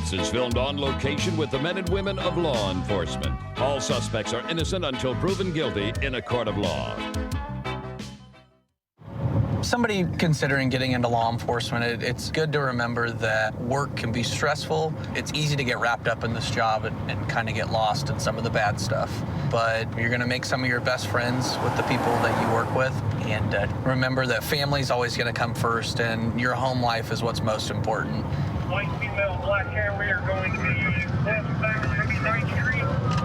Case is filmed on location with the men and women of law enforcement. All suspects are innocent until proven guilty in a court of law. Somebody considering getting into law enforcement, it's good to remember that work can be stressful. It's easy to get wrapped up in this job and kind of get lost in some of the bad stuff. But you're going to make some of your best friends with the people that you work with. And remember that family's always going to come first, and your home life is what's most important. White female, black hair, we are going to be westbound 39th Street.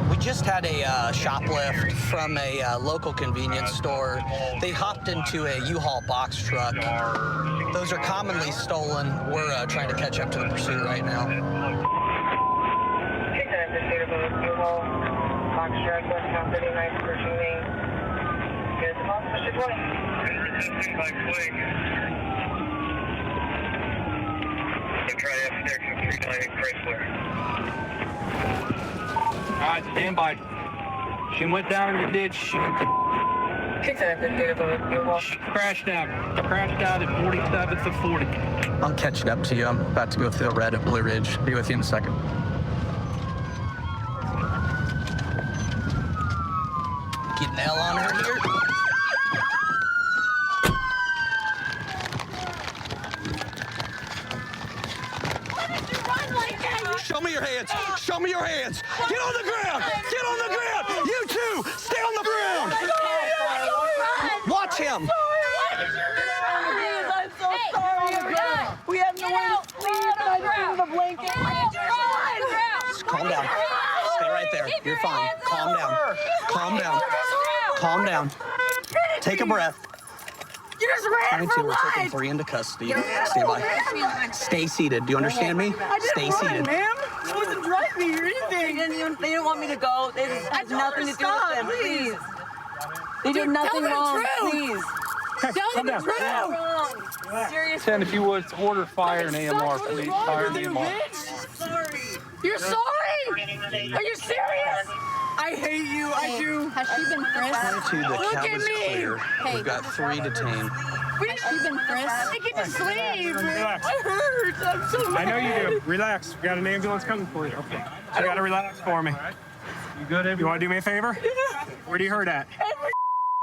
We just had a shoplift from a local convenience store. They hopped into a U-Haul box truck. Those are commonly stolen. We're trying to catch up to the pursuit right now. Take that indicator of U-Haul box truck, westbound 39th, pursuing. Get the box, Mr. 20. By Fling. Try F6 39 Chrysler. All right, stand by. She went down in the ditch. She crashed out. Crashed out at 47th of 40. I'm catching up to you. I'm about to go through the red at Blue Ridge. Be with you in a second. Getting L on her here. Show me your hands. Show me your hands. Get on the ground. Get on the ground. You two, stay on the ground. Watch him. I'm so sorry. We have no one to sleep. I need a blanket. Calm down. Stay right there. You're fine. Calm down. Calm down. Calm down. Take a breath. You just ran for We're taking 3 into custody. Stand by. Stay seated. Do you understand me? Stay seated. Ma'am, I wasn't driving or anything. They didn't want me to go. They had nothing to do with them. Please. They did nothing wrong. Please. Calm down. Seriously. 10, if you would, order fire and AMR, please. Fire and AMR. Sorry. You're sorry? Are you serious? I hate you. I do. Has she been frisked? 22, the Look cab at is me. clear. Hey. We've got 3 detained. Has she been frisked? I get to sleep. Relax. It hurts. I'm so mad. I know you do. Relax. We got an ambulance coming for you. Okay. So you got to relax for me. You good? You want to do me a favor? Where do you hurt at?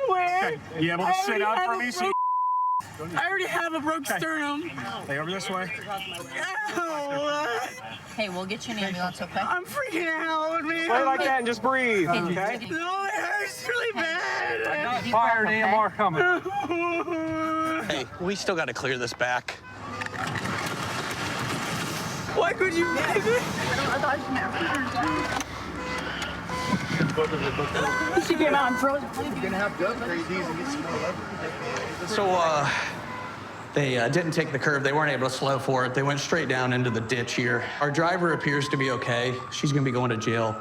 Everywhere. Okay. You able to sit out for me? I already have a broke sternum. Stay over this way. Ow. Hey, we'll get you an ambulance, okay? I'm freaking out, man. Play like that and just breathe, okay? No, it hurts really bad. Fire and AMR coming. Hey, we still got to clear this back. Why could you leave it? She came out and froze. So, they didn't take the curve. They weren't able to slow for it. They went straight down into the ditch here. Our driver appears to be okay. She's going to be going to jail.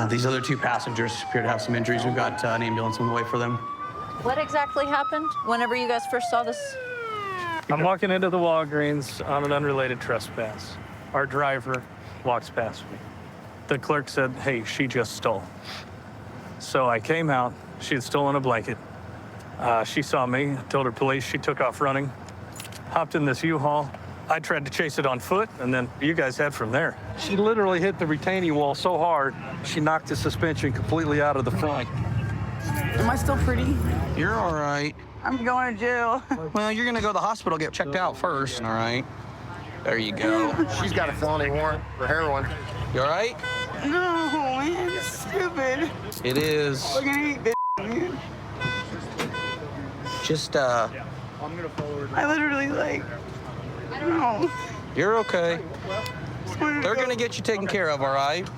These other 2 passengers appear to have some injuries. We've got an ambulance on the way for them. What exactly happened whenever you guys first saw this? I'm walking into the Walgreens on an unrelated trespass. Our driver walks past me. The clerk said, hey, she just stole. So I came out. She had stolen a blanket. She saw me, told her police. She took off running, hopped in this U-Haul. I tried to chase it on foot, and then you guys had from there. She literally hit the retaining wall so hard, she knocked the suspension completely out of the front. Am I still pretty? You're all right. I'm going to jail. Well, you're going to go to the hospital, get checked out first, all right? There you go. She's got a felony warrant for heroin. You all right? No, man, it's stupid. It is. We're gonna eat this, man. Just, I literally, no. you're okay. They're going to get you taken care of, all right?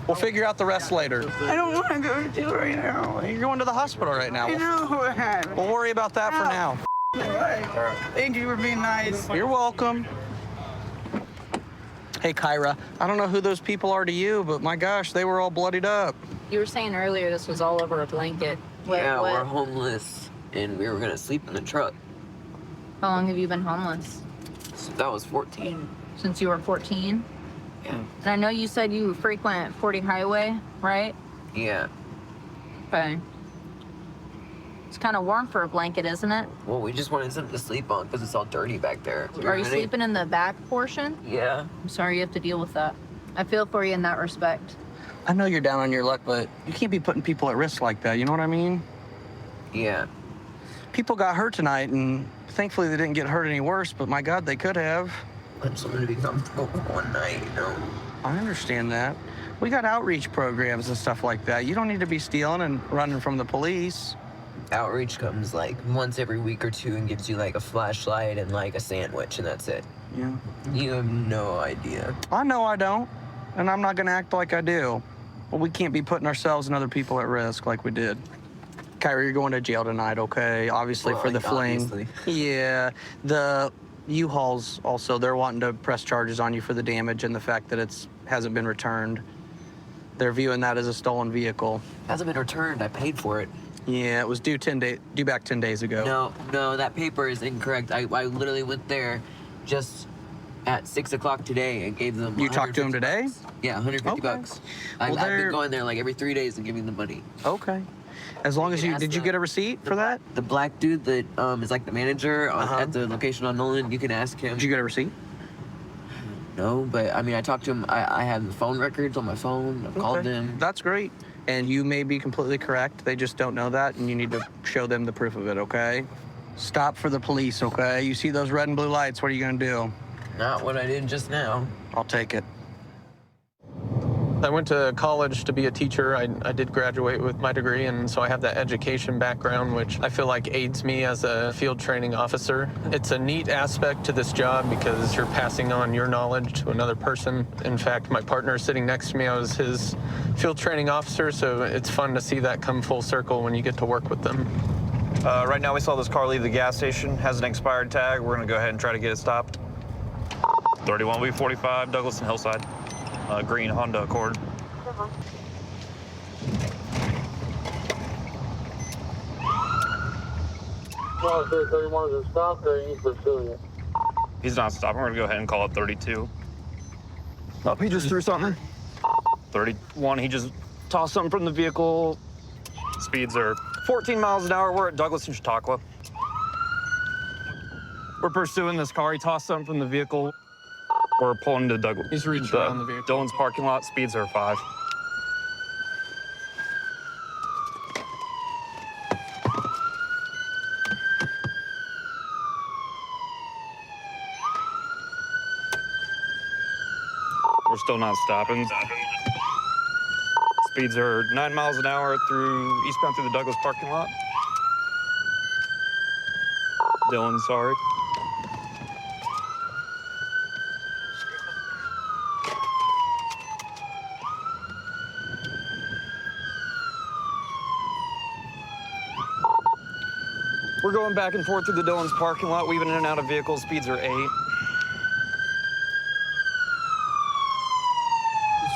We'll figure out the rest later. I don't want to go to jail right now. You're going to the hospital right now. I know that. We'll worry about that for now. Thank you for being nice. You're welcome. Hey, Kyra, I don't know who those people are to you, but my gosh, they were all bloodied up. You were saying earlier this was all over a blanket. Yeah, we're homeless, and we were gonna sleep in the truck. How long have you been homeless? So that was 14. Since you were 14? Yeah. And I know you said you frequent 40 Highway, right? Yeah. Okay. It's kind of warm for a blanket, isn't it? Well, we just wanted something to sleep on because it's all dirty back there. Are you sleeping in the back portion? Yeah. I'm sorry you have to deal with that. I feel for you in that respect. I know you're down on your luck, but you can't be putting people at risk like that. You know what I mean? Yeah. People got hurt tonight, and thankfully they didn't get hurt any worse, but my God, they could have. I just wanted to be comfortable one night, you know? I understand that. We got outreach programs and stuff like that. You don't need to be stealing and running from the police. Outreach comes like once every week or two and gives you like a flashlight and like a sandwich, and that's it. Yeah. You have no idea. I know I don't, and I'm not gonna act like I do. But we can't be putting ourselves and other people at risk like we did. Kyrie, you're going to jail tonight, okay? Obviously Well, for the like, fling. obviously. Yeah. The U-Hauls also, they're wanting to press charges on you for the damage and the fact that it hasn't been returned. They're viewing that as a stolen vehicle. Hasn't been returned. I paid for it. Yeah, it was due back 10 days ago. No, that paper is incorrect. I literally went there just at 6 o'clock today and gave them. You talked to him today? Bucks. Yeah, 150 Okay. bucks. Well, I've been going there like every 3 days and giving them money. Okay. As long as can you, ask did you the- get a receipt for that? The black dude that is like the manager Uh-huh. at the location on Nolan, you can ask him. Did you get a receipt? No, but I mean, I talked to him. I have the phone records on my phone. I've called them. That's great. And you may be completely correct. They just don't know that, and you need to show them the proof of it, okay? Stop for the police, okay? You see those red and blue lights, what are you gonna do? Not what I did just now. I'll take it. I went to college to be a teacher. I did graduate with my degree, and so I have that education background, which I feel like aids me as a field training officer. It's a neat aspect to this job because you're passing on your knowledge to another person. In fact, my partner sitting next to me, I was his field training officer, so it's fun to see that come full circle when you get to work with them. Right now we saw this car leave the gas station, has an expired tag. We're gonna go ahead and try to get it stopped. 31B45, Douglas and Hillside. Green Honda Accord. Well, sir, 31 is stopped, or are you pursuing it? He's not stopping. We're gonna go ahead and call it 32. Oh, he just threw something. 31, he just tossed something from the vehicle. Speeds are 14 miles an hour. We're at Douglas and Chautauqua. We're pursuing this car. He tossed something from the vehicle. We're pulling to Douglas. He's reached around the vehicle. Dillon's parking lot. Speeds are 5. We're still not stopping. Speeds are 9 miles an hour eastbound through the Douglas parking lot. Dillon, sorry. We're going back and forth through the Dillon's parking lot, weaving in and out of vehicles. Speeds are 8. He's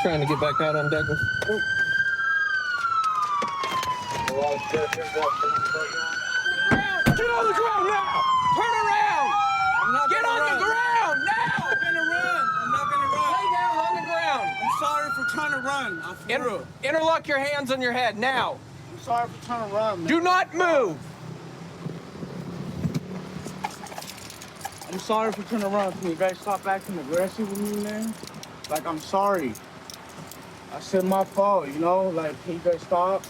trying to get back out on Douglas. Oh. Get on the ground now! Turn around! Get on the ground now! I'm gonna run. I'm not gonna run. Lay down on the ground. I'm sorry for trying to run. I'm for real. Interlock your hands on your head now. I'm sorry for trying to run, man. Do not move. I'm sorry for trying to run. Can you guys stop acting aggressive with me, man? Like, I'm sorry. I said my fault, you know? Like, can you guys stop?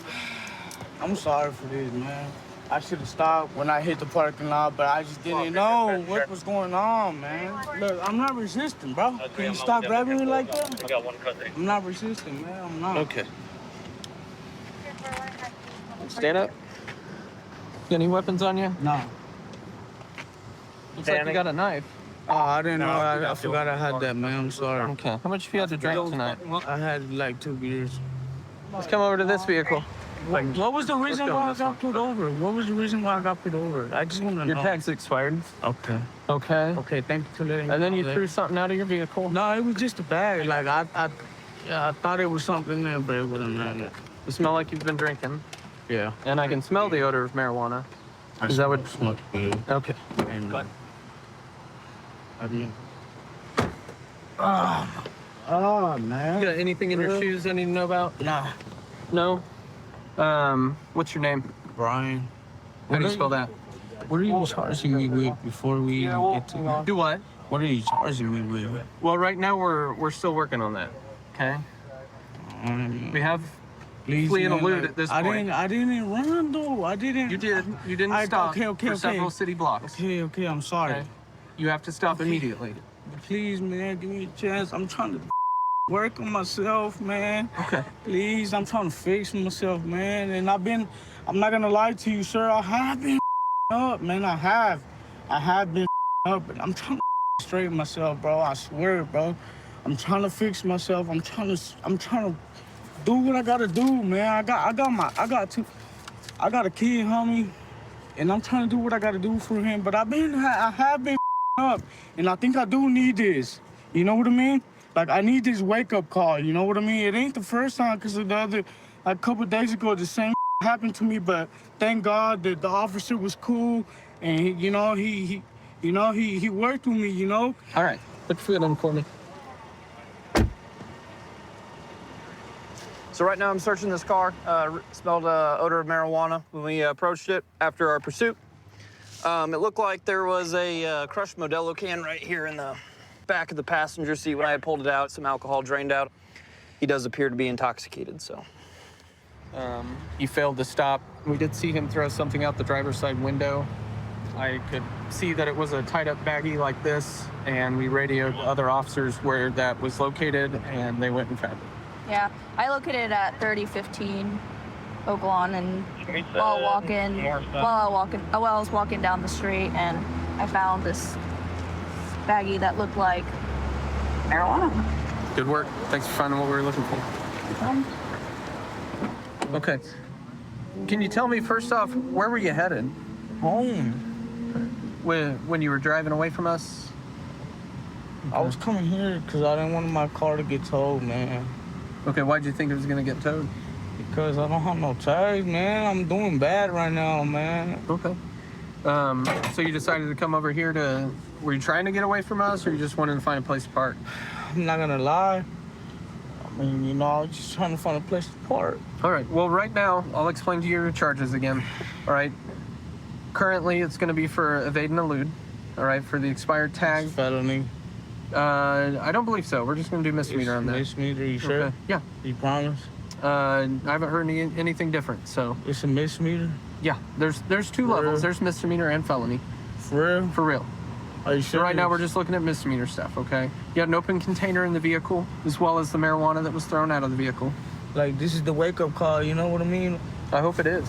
I'm sorry for this, man. I should have stopped when I hit the parking lot, but I just didn't know what was going on, man. Look, I'm not resisting, bro. Can you stop grabbing me like that? I got one cut there. I'm not resisting, man. I'm not. Okay. Stand up. Got any weapons on you? No. Looks like you got a knife. Oh, I didn't know. I forgot I had that, man. I'm sorry. Okay. How much have you had to drink tonight? I had like 2 beers. Let's come over to this vehicle. What was the reason why I got pulled over? What was the reason why I got pulled over? I just want to know. Your tag's expired. Okay. Okay. Okay, thank you for letting me And then you know threw that. something out of your vehicle. No, it was just a bag. Like, I thought it was something there, but it wasn't there. You smell like you've been drinking. Yeah. And I can smell the odor of marijuana. Is that what? Smoked good. Okay. And, I mean... Oh, man. You got anything in your shoes I need to know about? Nah. No? What's your name? Brian. How do you spell that? What are you charging me with before we even get to... Do what? What are you charging me with? Well, right now we're still working on that. Okay. We have flee and elude at this point. I didn't run though. I didn't. You did. You didn't stop for several city blocks. Okay, I'm sorry. Okay. You have to stop immediately. Please, man, give me a chance. I'm trying to work on myself, man. Okay. Please, I'm trying to fix myself, man. And I'm not gonna lie to you, sir. I have been up, man. I have been up, but I'm trying to straighten myself, bro. I swear, bro. I'm trying to fix myself. I'm trying to do what I gotta do, man. I got a kid, homie, and I'm trying to do what I gotta do for him. But I have been up, and I think I do need this. You know what I mean? Like, I need this wake-up call. You know what I mean? It ain't the first time, because a couple days ago, the same happened to me. But thank God that the officer was cool, and he worked with me. You know. All right, put your foot on for me. So right now I'm searching this car. Smelled odor of marijuana when we approached it after our pursuit. It looked like there was a crushed Modelo can right here in the back of the passenger seat when I had pulled it out. Some alcohol drained out. He does appear to be intoxicated, so. He failed to stop. We did see him throw something out the driver's side window. I could see that it was a tied-up baggie like this, and we radioed other officers where that was located, and they went and found it. Yeah, I located at 3015 Oak Lawn, and while I was walking down the street, and I found this baggie that looked like marijuana. Good work. Thanks for finding what we were looking for. Okay. Can you tell me, first off, where were you headed? Home. When you were driving away from us? I was coming here because I didn't want my car to get towed, man. Okay, why'd you think it was gonna get towed? Because I don't have no tags, man. I'm doing bad right now, man. Okay. So you decided to come over here were you trying to get away from us, or you just wanted to find a place to park? I'm not gonna lie. I mean, I was just trying to find a place to park. All right, well, right now, I'll explain to you your charges again. All right. Currently, it's gonna be for evade and elude. All right, for the expired tag. Felony. I don't believe so. We're just gonna do misdemeanor on that. Misdemeanor, you sure? Okay. Yeah. You promise? I haven't heard anything different, so. It's a misdemeanor? Yeah, there's two levels. There's misdemeanor and felony. For real? For real. Are you sure? So right now we're just looking at misdemeanor stuff, okay? You had an open container in the vehicle, as well as the marijuana that was thrown out of the vehicle. Like, this is the wake-up call, you know what I mean? I hope it is.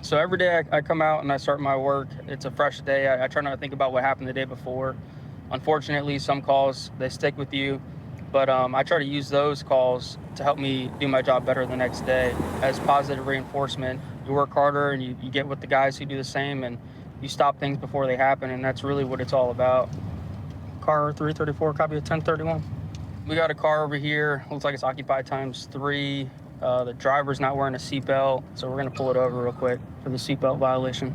So every day I come out and I start my work. It's a fresh day. I try not to think about what happened the day before. Unfortunately, some calls, they stick with you. But I try to use those calls to help me do my job better the next day as positive reinforcement. You work harder and you get with the guys who do the same, and you stop things before they happen, and that's really what it's all about. Car 334, copy of 1031. We got a car over here. Looks like it's occupied ×3. The driver's not wearing a seatbelt, so we're gonna pull it over real quick for the seatbelt violation.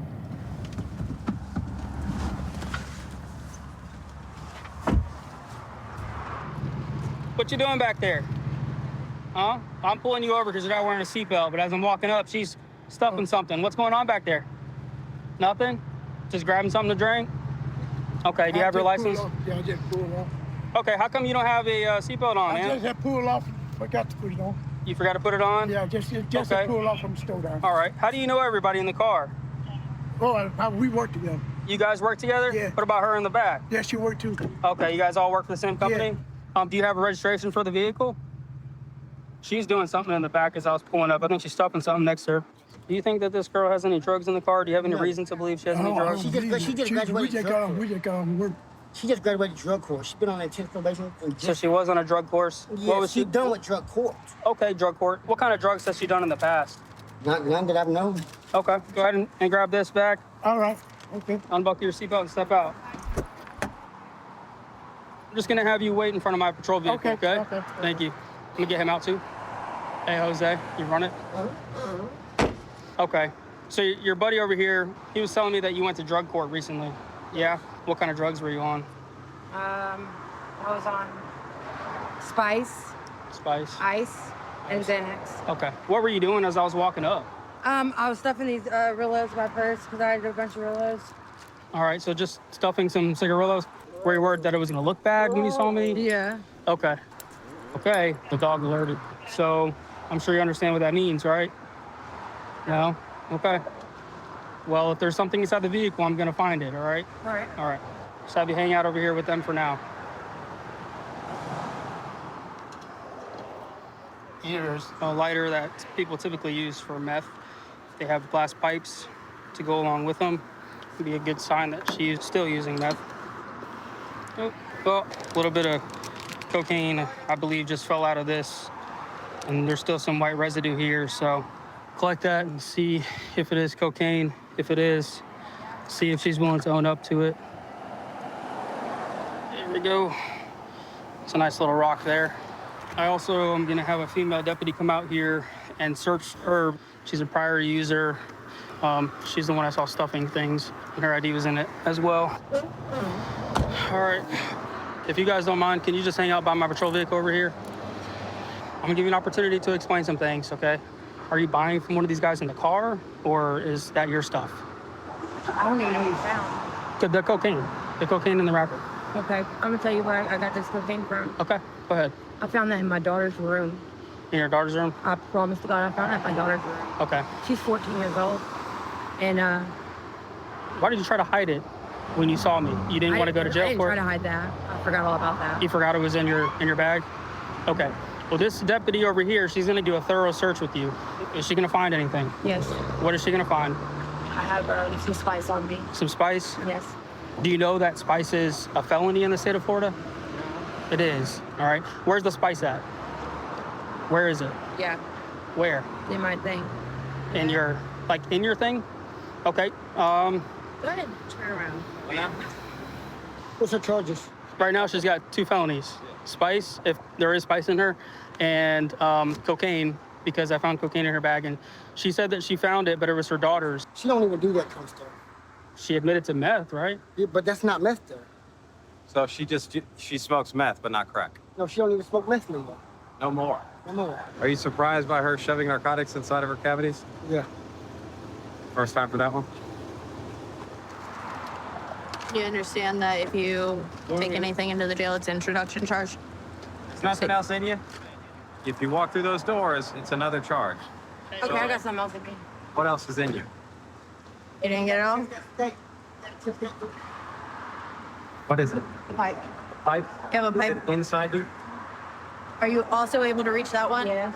What you doing back there? Huh? I'm pulling you over because you're not wearing a seatbelt, but as I'm walking up, she's stuffing something. What's going on back there? Nothing? Just grabbing something to drink? Okay, do you have your license? Yeah, I just pulled off. Okay, how come you don't have a seatbelt on, man? I just had pulled off, forgot to put it on. You forgot to put it on? Yeah, just okay. pulled off from the store down. All right. How do you know everybody in the car? Oh, we work together. You guys work together? Yeah. What about her in the back? Yeah, she worked too. Okay, you guys all work for the same company? Yeah. Do you have a registration for the vehicle? She's doing something in the back as I was pulling up. I think she's stuffing something next to her. Do you think that this girl has any drugs in the car? Do you have any reason to believe she has any drugs? She just graduated work. She just graduated drug course. She's been on an intense probation. So she was on a drug course? Yeah, what was she done with drug court. Okay, drug court. What kind of drugs has she done in the past? None that I've known. Okay, go ahead and grab this bag. All right, okay. Unbuckle your seatbelt and step out. I'm just gonna have you wait in front of my patrol vehicle, okay? Thank you. I'm gonna get him out too. Hey, Jose, you run it? Okay, so your buddy over here, he was telling me that you went to drug court recently. Yeah? What kind of drugs were you on? I was on Spice, Spice? Ice, and Xanax. Okay. What were you doing as I was walking up? I was stuffing these Rillos in my purse because I had a bunch of Rillos. All right, so just stuffing some cigarillos. Were you worried that it was gonna look bad when you saw me? Yeah. Okay. Okay, the dog alerted. So I'm sure you understand what that means, right? No? Okay. Well, if there's something inside the vehicle, I'm gonna find it, all right? All right. All right. Just have you hang out over here with them for now. Here's a lighter that people typically use for meth. They have glass pipes to go along with them. It'd be a good sign that she's still using meth. Oh, well, a little bit of cocaine, I believe, just fell out of this. And there's still some white residue here, so collect that and see if it is cocaine. If it is, see if she's willing to own up to it. There we go. It's a nice little rock there. I also am gonna have a female deputy come out here and search her. She's a prior user. She's the one I saw stuffing things, and her ID was in it as well. All right, if you guys don't mind, can you just hang out by my patrol vehicle over here? I'm gonna give you an opportunity to explain some things, okay? Are you buying from one of these guys in the car, or is that your stuff? I don't even know what you found. The cocaine in the wrapper. Okay, I'm gonna tell you where I got this cocaine from. Okay, go ahead. I found that in my daughter's room. In your daughter's room? I promise to God, I found that in my daughter's room. Okay. She's 14 years old. And why did you try to hide it when you saw me? You didn't want to go to jail I didn't for try it? to hide that. I forgot all about that. You forgot it was in your bag? Okay. Well, this deputy over here, she's gonna do a thorough search with you. Is she gonna find anything? Yes. What is she gonna find? I have some spice on me. Some spice? Yes. Do you know that spice is a felony in the state of Florida? It is. All right. Where's the spice at? Where is it? Yeah. Where? In my thing. In your thing? Okay. Go ahead. Turn around. What's her charges? Right now, she's got 2 felonies. Spice, if there is spice in her, and cocaine, because I found cocaine in her bag. And she said that she found it, but it was her daughter's. She don't even do that kind of stuff. She admitted to meth, right? Yeah, but that's not meth there. So she smokes meth, but not crack? No, she don't even smoke meth no more. No more? No more. Are you surprised by her shoving narcotics inside of her cavities? Yeah. First time for that one? You understand that if you take anything into the jail, it's an introduction charge? There's nothing else in you? If you walk through those doors, it's another charge. Okay, I got something else in me. What else is in you? You didn't get it all? What is it? Pipe. Pipe? You have a pipe? Is it inside you? Are you also able to reach that one? Yeah.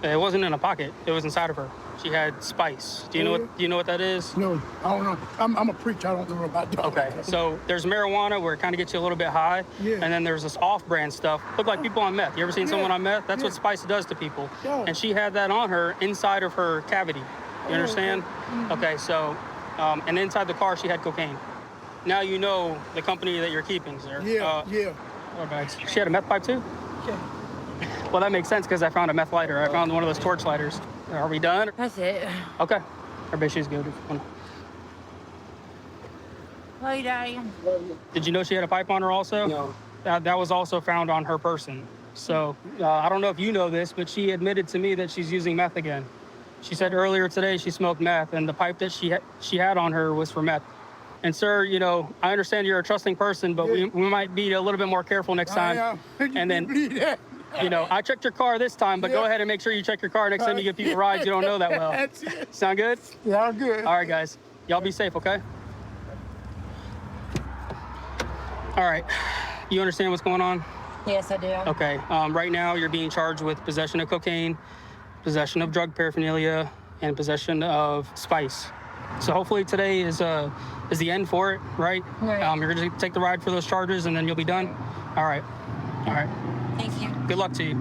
It wasn't in a pocket. It was inside of her. She had spice. Do you know what that is? No, I don't know. I'm a preacher. I don't know about that. Okay, so there's marijuana where it kind of gets you a little bit high, and then there's this off-brand stuff. Look like people on meth. You ever seen someone on meth? That's what spice does to people. Yeah. And she had that on her inside of her cavity. You understand? Okay, so, and inside the car she had cocaine. Now you know the company that you're keeping, sir. Yeah. What bags? She had a meth pipe too? Yeah. Well, that makes sense because I found a meth lighter. I found one of those torch lighters. Are we done? That's it. Okay. Everybody, she's good. Love you, Daddy. Did you know she had a pipe on her also? No. That was also found on her person. So I don't know if you know this, but she admitted to me that she's using meth again. She said earlier today she smoked meth, and the pipe that she had on her was for meth. And sir, you know, I understand you're a trusting person, but we might be a little bit more careful next time. And then, you know, I checked your car this time, but go ahead and make sure you check your car next time you give people rides you don't know that well. That's it. Sound good? Yeah, I'm good. All right, guys. Y'all be safe, okay? All right. You understand what's going on? Yes, I do. Okay. Right now, you're being charged with possession of cocaine, possession of drug paraphernalia, and possession of spice. So hopefully today is the end for it, right? Right. You're going to take the ride for those charges, and then you'll be done? All right. All right. Thank you. Good luck to you.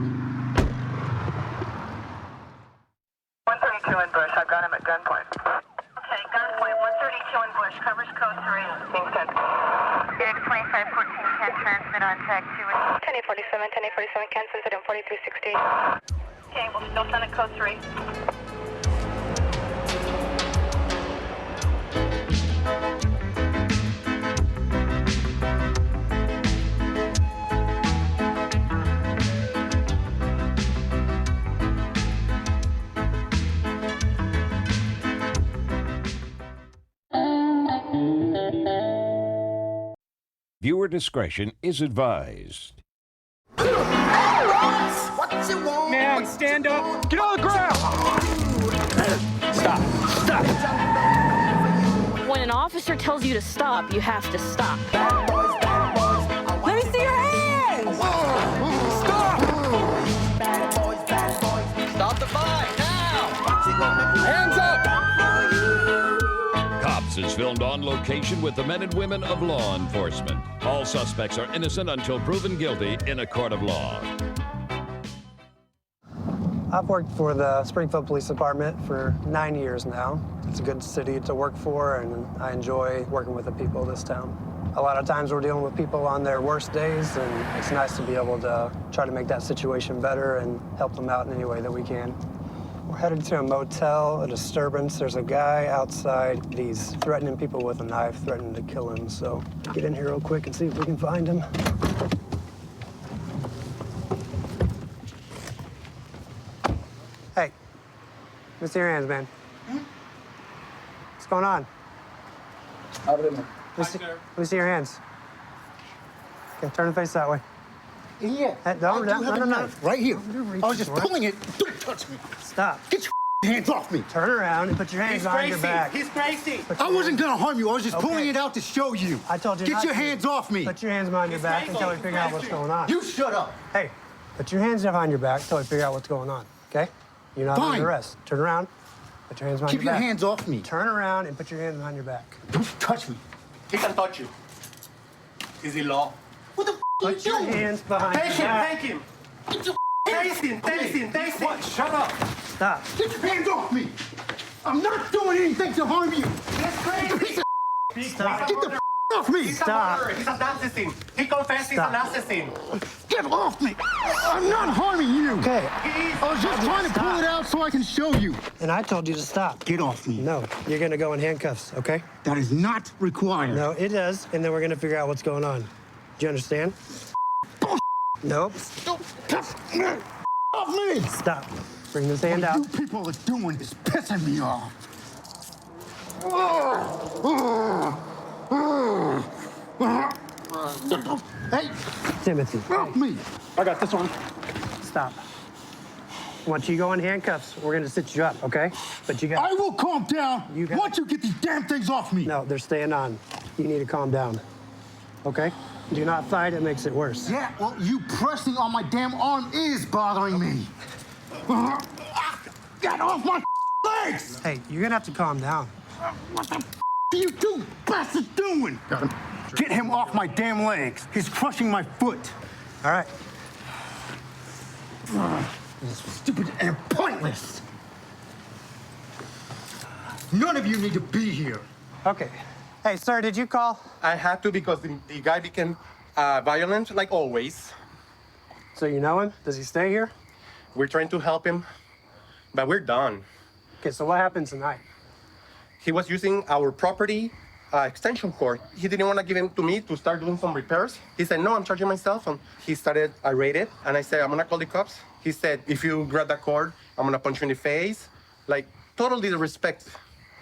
132 in Bush. I've got him at gunpoint. Okay, gunpoint. 132 in Bush. Covers code 3. Being sent. 2514 can transmit on tag 2. 1047, 1047 can send it in 4360. Okay, we'll still send it code 3. Viewer discretion is advised. Man, stand up. Get on the ground. Stop. Stop. When an officer tells you to stop, you have to stop. Let me see your hands. Stop. Stop the fight now. Hands up. Cops is filmed on location with the men and women of law enforcement. All suspects are innocent until proven guilty in a court of law. I've worked for the Springfield Police Department for 9 years now. It's a good city to work for, and I enjoy working with the people of this town. A lot of times we're dealing with people on their worst days, and it's nice to be able to try to make that situation better and help them out in any way that we can. We're headed to a motel, a disturbance. There's a guy outside. He's threatening people with a knife, threatening to kill him. So get in here real quick and see if we can find him. Hey, let me see your hands, man. What's going on? Let me see your hands. Okay, turn the face that way. Yeah. Hey, no. Right here. I was just pulling it. Don't touch me. Stop. Get your hands off me. Turn around and put your hands behind your back. He's crazy. I wasn't gonna harm you. I was just pulling it out to show you. I told you Get not your to. hands off me. Put your hands behind your back until we figure out what's going on. You shut up. Hey, put your hands behind your back until we figure out what's going on, okay? You're not under arrest. Turn around. Put your hands behind Keep your back. your hands off me. Turn around and put your hands behind your back. Don't touch me. He can touch you. Is it law? What the are you Put your doing? hands behind Take your him, back. take him. Get your Taste him, taste him, taste him. What? Shut up. Stop. Get your hands off me. I'm not doing anything to harm you. He's crazy. Stop. Get the off me. He's a murderer. He's an assassin. He confessed he's an assassin. Get off me. I'm not harming you. Okay. I was just trying to pull it out so I can show you. And I told you to stop. Get off me. No, you're gonna go in handcuffs, okay? That is not required. No, it is, and then we're gonna figure out what's going on. Do you understand? Nope. Don't touch me. Off me. Stop. Bring this hand What out. you people are doing is pissing me off. Hey, Timothy. off me. I got this one. Stop. Once you go in handcuffs, we're gonna sit you up, okay? But you got. I will calm down once you get these damn things off me. No, they're staying on. You need to calm down. Okay? Do not fight, it makes it worse. Yeah, well, you pressing on my damn arm is bothering me. Get off my legs! Hey, you're gonna have to calm down. What the are you two bastards doing? Get him off my damn legs. He's crushing my foot. All right. This is stupid and pointless. None of you need to be here. Okay. Hey, sir, did you call? I had to because the guy became violent, like always. So you know him? Does he stay here? We're trying to help him, but we're done. Okay, so what happened tonight? He was using our property extension cord. He didn't want to give it to me to start doing some repairs. He said, no, I'm charging myself. And he started irate. And I said, I'm going to call the cops. He said, if you grab that cord, I'm going to punch you in the face. Like, total disrespect.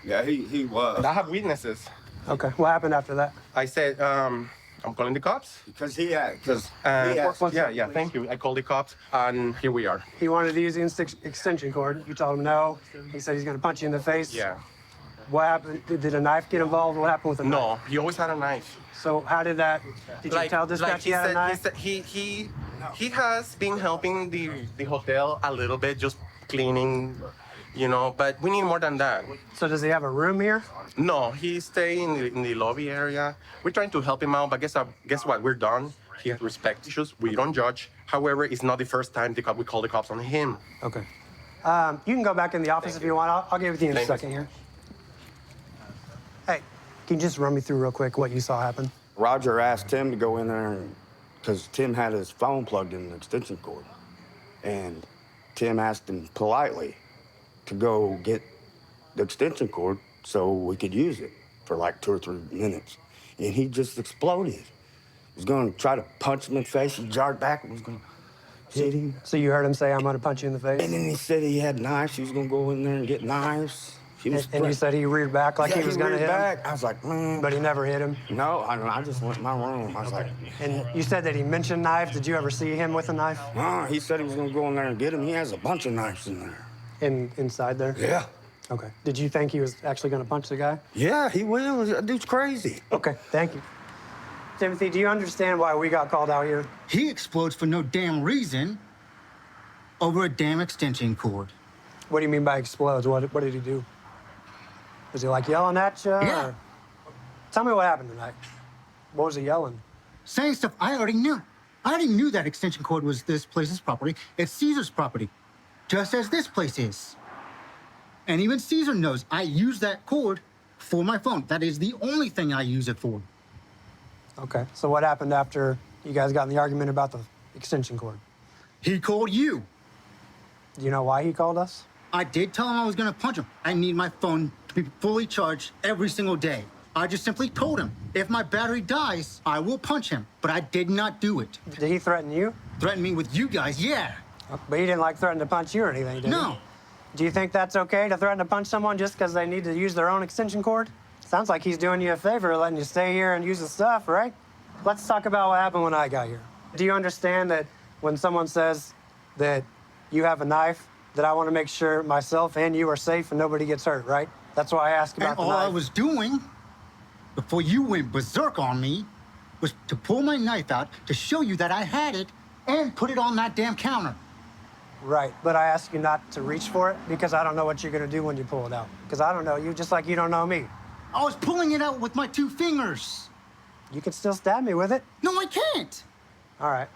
Yeah, he was. And I have witnesses. Okay, what happened after that? I said, I'm calling the cops. Because he had, yeah, thank you. I called the cops, and here we are. He wanted to use the extension cord. You told him no. He said he's going to punch you in the face. Yeah. What happened? Did a knife get involved? What happened with the knife? No, he always had a knife. So how did that? Did you tell dispatch he had a knife? He has been helping the hotel a little bit, just cleaning, you know. But we need more than that. So does he have a room here? No, he's staying in the lobby area. We're trying to help him out, but guess what? We're done. He has respect issues. We don't judge. However, it's not the first time we call the cops on him. Okay. You can go back in the office if you want. I'll get with you in a second here. Hey, can you just run me through real quick what you saw happen? Roger asked Tim to go in there because Tim had his phone plugged in the extension cord. And Tim asked him politely to go get the extension cord so we could use it for like 2 or 3 minutes. And he just exploded. He was going to try to punch him in the face. He jarred back and was going to hit him. So you heard him say, I'm going to punch you in the face? And then he said he had knives. He was going to go in there and get knives. And you said he reared back like he was going to hit him? I was like, man. But he never hit him? No, I just went in my room. I was like. And you said that he mentioned knife. Did you ever see him with a knife? No, he said he was going to go in there and get him. He has a bunch of knives in there. Inside there? Yeah. Okay. Did you think he was actually going to punch the guy? Yeah, he will. That dude's crazy. Okay, thank you. Timothy, do you understand why we got called out here? He explodes for no damn reason over a damn extension cord. What do you mean by explodes? What did he do? Was he like yelling at you? Yeah. Or... Tell me what happened tonight. What was he yelling? Saying stuff I already knew. I already knew that extension cord was this place's property. It's Caesar's property, just as this place is. And even Caesar knows I use that cord for my phone. That is the only thing I use it for. Okay, so what happened after you guys got in the argument about the extension cord? He called you. Do you know why he called us? I did tell him I was gonna punch him. I need my phone to be fully charged every single day. I just simply told him, if my battery dies, I will punch him. But I did not do it. Did he threaten you? Threaten me with you guys, yeah. But he didn't like threaten to punch you or anything, did he? No. Do you think that's okay to threaten to punch someone just because they need to use their own extension cord? Sounds like he's doing you a favor, letting you stay here and use the stuff, right? Let's talk about what happened when I got here. Do you understand that when someone says that you have a knife, that I want to make sure myself and you are safe and nobody gets hurt, right? That's why I asked about and the all knife. I was doing before you went berserk on me was to pull my knife out to show you that I had it and put it on that damn counter. Right, but I asked you not to reach for it because I don't know what you're going to do when you pull it out. Because I don't know you, just like you don't know me. I was pulling it out with my 2 fingers. You could still stab me with it. No, I can't. All right.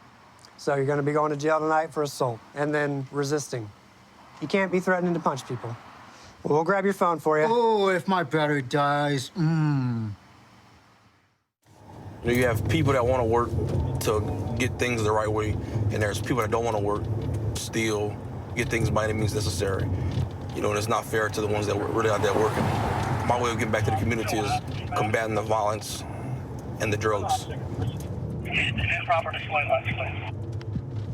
So you're going to be going to jail tonight for assault and then resisting. You can't be threatening to punch people. Well, we'll grab your phone for you. Oh, if my battery dies, You have people that want to work to get things the right way, and there's people that don't want to work, steal, get things by any means necessary. You know, and it's not fair to the ones that were really out there working. My way of getting back to the community is combating the violence and the drugs.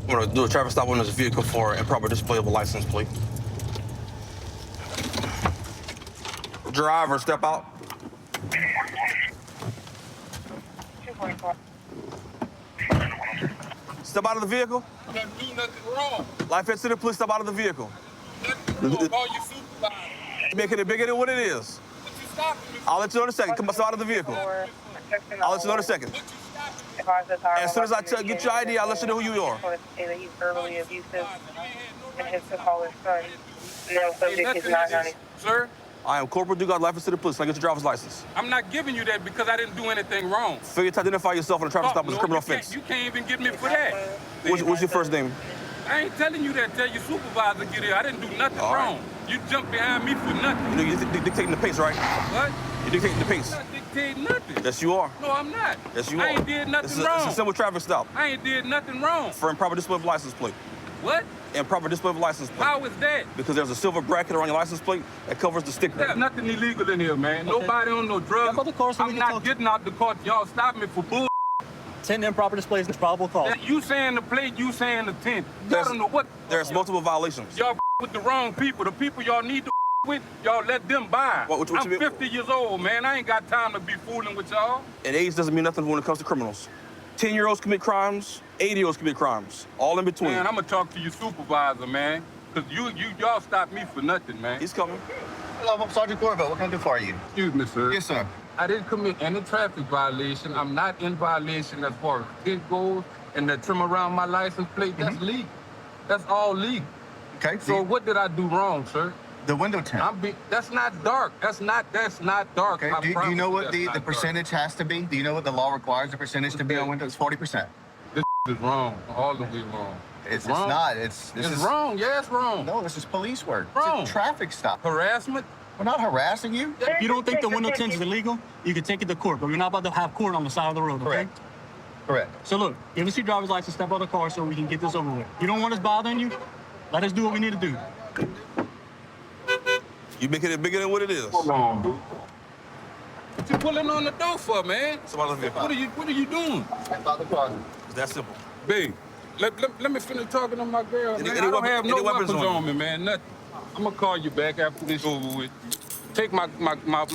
I'm going to do a traffic stop on this vehicle for improper display of a license plate. Driver, step out. Step out of the vehicle. I didn't do nothing wrong. Life to the police, step out of the vehicle. Nothing wrong. Call your supervisor. Making it bigger than what it is. I'll let you know in a second. Come step out of the vehicle. I'll let you know in a second. As soon as I get your ID, I'll let you know who you are. He's verbally abusive and hits the caller's son. No subject is not on it. Sir? I am Corporal Dugard, life to the police. Can I get your driver's license? I'm not giving you that because I didn't do anything wrong. Failure to identify yourself on a traffic stop is a criminal offense. You can't even get me for that. What's your first name? I ain't telling you that. Tell your supervisor get here. I didn't do nothing wrong. You jumped behind me for nothing. You know, you're dictating the pace, right? What? You're dictating the pace. I'm not dictating nothing. Yes, you are. No, I'm not. Yes, you are. I ain't did nothing wrong. It's a simple traffic stop. I ain't did nothing wrong. For improper display of license plate. What? Improper display of license plate. How is that? Because there's a silver bracket around your license plate that covers the sticker. There's nothing illegal in here, man. Okay. Nobody on no drugs. I'm not getting out the car. Y'all stop me for bull. 10 improper displays is probable cause. You saying the plate, you saying the 10. Y'all don't know what. There's multiple violations. Y'all with the wrong people. The people y'all need to with, y'all let them by. What I'm 50 years old, man. I ain't got time to be fooling with y'all. And age doesn't mean nothing when it comes to criminals. 10-year-olds commit crimes, 80-year-olds commit crimes, all in between. Man, I'm gonna talk to your supervisor, man. Cause y'all stop me for nothing, man. He's coming. Hello, I'm Sergeant Corville. What can I do for you? Excuse me, sir. Yes, sir. I didn't commit any traffic violation. I'm not in violation as far as it goes, and the trim around my license plate, that's legal. That's all legal. Okay. So what did I do wrong, sir? The window tint. That's not dark. That's not dark. Okay. Do you know what the percentage has to be? Do you know what the law requires the percentage to be on windows? 40%. This is wrong. All the way wrong. It's wrong. not. It's wrong. Yeah, it's wrong. No, this is police work. Wrong. It's a traffic stop. Harassment? We're not harassing you. If you don't think the window tint is illegal, you can take it to court, but we're not about to have court on the side of the road, okay? Correct. Correct. So look, give us your driver's license, step out of the car so we can get this over with. You don't want us bothering you? Let us do what we need to do. You making it bigger than what it is. Hold on, dude. What you pulling on the door for, man? Somebody the vehicle. What are you doing? It's that simple. Babe, let me finish talking to my girl, man. I don't have no weapons on me, man. Nothing. I'm gonna call you back after this over with. take my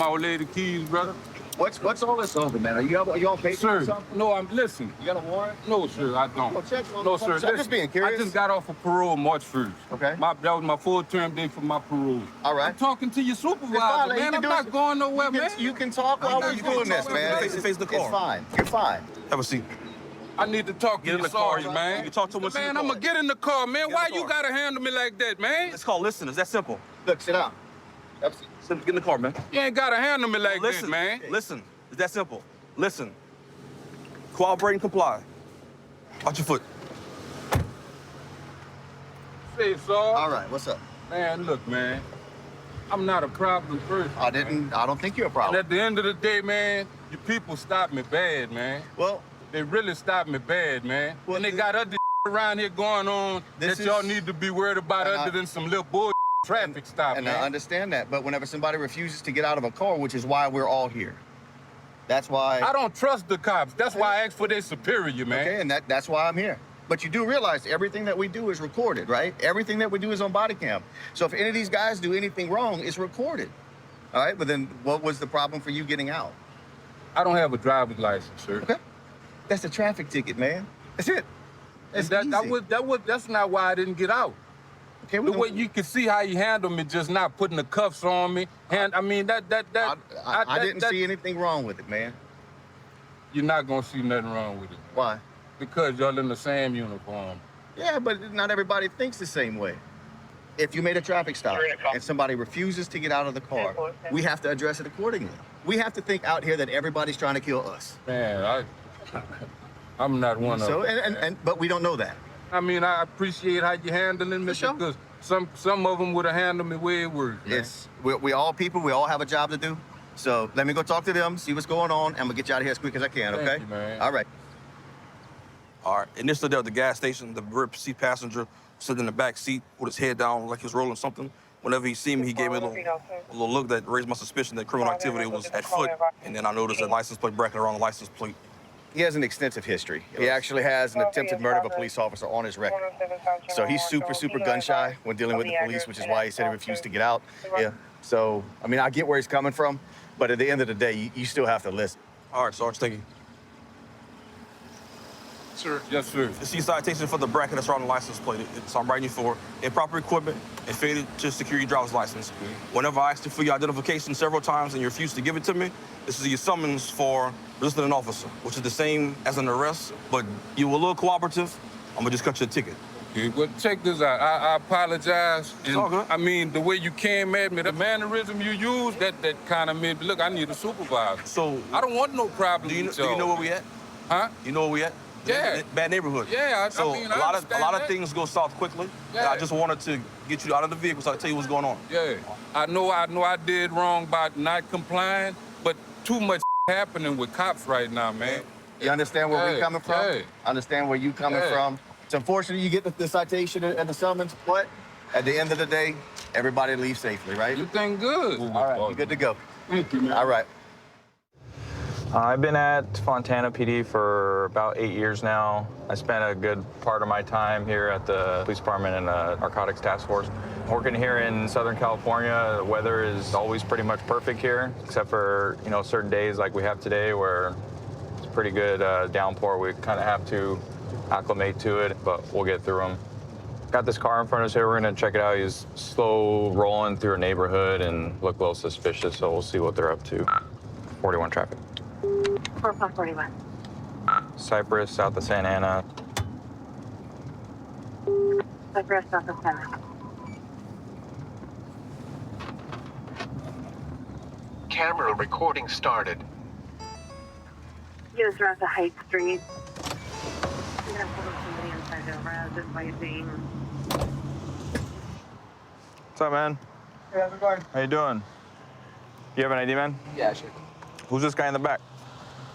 old lady keys, brother. What's all this over, man? Are you on paper Sir, or something? no, listen. You got a warrant? No, sir, I don't. Well, check on No, the sir. phone. I'm just being curious. I just got off of parole March 1st. Okay. That was my full-term date for my parole. All right. I'm talking to your supervisor, fine, man. I'm not going nowhere, man. You can talk while we're doing this, man. Face to face the car. It's fine. You're fine. Have a seat. I need to talk to your sergeant, man. You talk to him. Man, I'm gonna get in the car, man. Why you gotta handle me like that, man? It's called listen. It's that simple. Look, sit down. Get in the car, man. You ain't gotta handle me like that, man. Listen. It's that simple. Listen. Cooperate and comply. Watch your foot. Say, Sarge. All right, what's up? Man, look, man. I'm not a problem person. I don't think you're a problem. And at the end of the day, man, you people stopped me bad, man. Well, they really stopped me bad, man. Well, and they got other around here going on that y'all need to be worried about other than some little bull traffic stop, and man. I understand that, but whenever somebody refuses to get out of a car, which is why we're all here. That's why... I don't trust the cops. That's why I asked for their superior, man. Okay, and that's why I'm here. But you do realize everything that we do is recorded, right? Everything that we do is on body cam. So if any of these guys do anything wrong, it's recorded. All right, but then what was the problem for you getting out? I don't have a driver's license, sir. Okay. That's a traffic ticket, man. That's it. That's that's not why I didn't get out. Okay, the way you can see how you handled me, just not putting the cuffs on me. And I mean I didn't see anything wrong with it, man. You're not gonna see nothing wrong with it. Why? Because y'all in the same uniform. Yeah, but not everybody thinks the same way. If you made a traffic stop and somebody refuses to get out of the car, we have to address it accordingly. We have to think out here that everybody's trying to kill us. Man, I'm not one of them. But we don't know that. I mean, I appreciate how you handling me because some of them would have handled me way worse, man. We all people, we all have a job to do. So let me go talk to them, see what's going on, and we'll get you out of here as quick as I can, okay? Thank you, man. All right. All right. Initially, there at the gas station, the rear seat passenger sitting in the back seat with his head down like he was rolling something. Whenever he seen me, he gave me a little look that raised my suspicion that criminal activity was at foot. And then I noticed a license plate bracket around the license plate. He has an extensive history. He actually has an attempted murder of a police officer on his record. So he's super gun shy when dealing with the police, which is why he said he refused to get out. Yeah. So, I mean, I get where he's coming from, but at the end of the day, you still have to listen. All right, Sarge, thank you. Sir. Yes, sir. It's a citation for the bracket that's around the license plate. So I'm writing you for improper equipment and failure to secure your driver's license. Whenever I asked you for your identification several times and you refused to give it to me, this is your summons for resisting an officer, which is the same as an arrest, but you were a little cooperative. I'm gonna just cut you a ticket. Okay, well, check this out. I apologize. It's all good. I mean, the way you came at me, the mannerism you used, that kind of made me, look, I need a supervisor. So I don't want no problem. Do you know where we at? Huh? You know where we at? Yeah. Bad neighborhood. Yeah, so I mean, a lot of things go south quickly. Yeah. And I just wanted to get you out of the vehicle so I can tell you what's going on. Yeah. I know I did wrong by not complying, but too much happening with cops right now, man. You understand where we're coming from? Yeah. I understand where you coming from. It's unfortunate you get the citation and the summons, but at the end of the day, everybody leaves safely, right? You think good. All right, you're good to go. Thank you, man. All right. I've been at Fontana PD for about 8 years now. I spent a good part of my time here at the police department and the narcotics task force. Working here in Southern California, the weather is always pretty much perfect here, except for, you know, certain days like we have today where it's pretty good downpour. We kind of have to acclimate to it, but we'll get through them. Got this car in front of us here. We're gonna check it out. He's slow rolling through a neighborhood and look a little suspicious, so we'll see what they're up to. 41 traffic. 441. Cypress, south of Santa Ana. Cypress, south of Santa Ana. Camera recording started. He was around the Heights Street. I'm gonna pull somebody inside the res. This might be. What's up, man? Hey, how's it going? How you doing? You have an ID, man? Yeah, sure. Who's this guy in the back?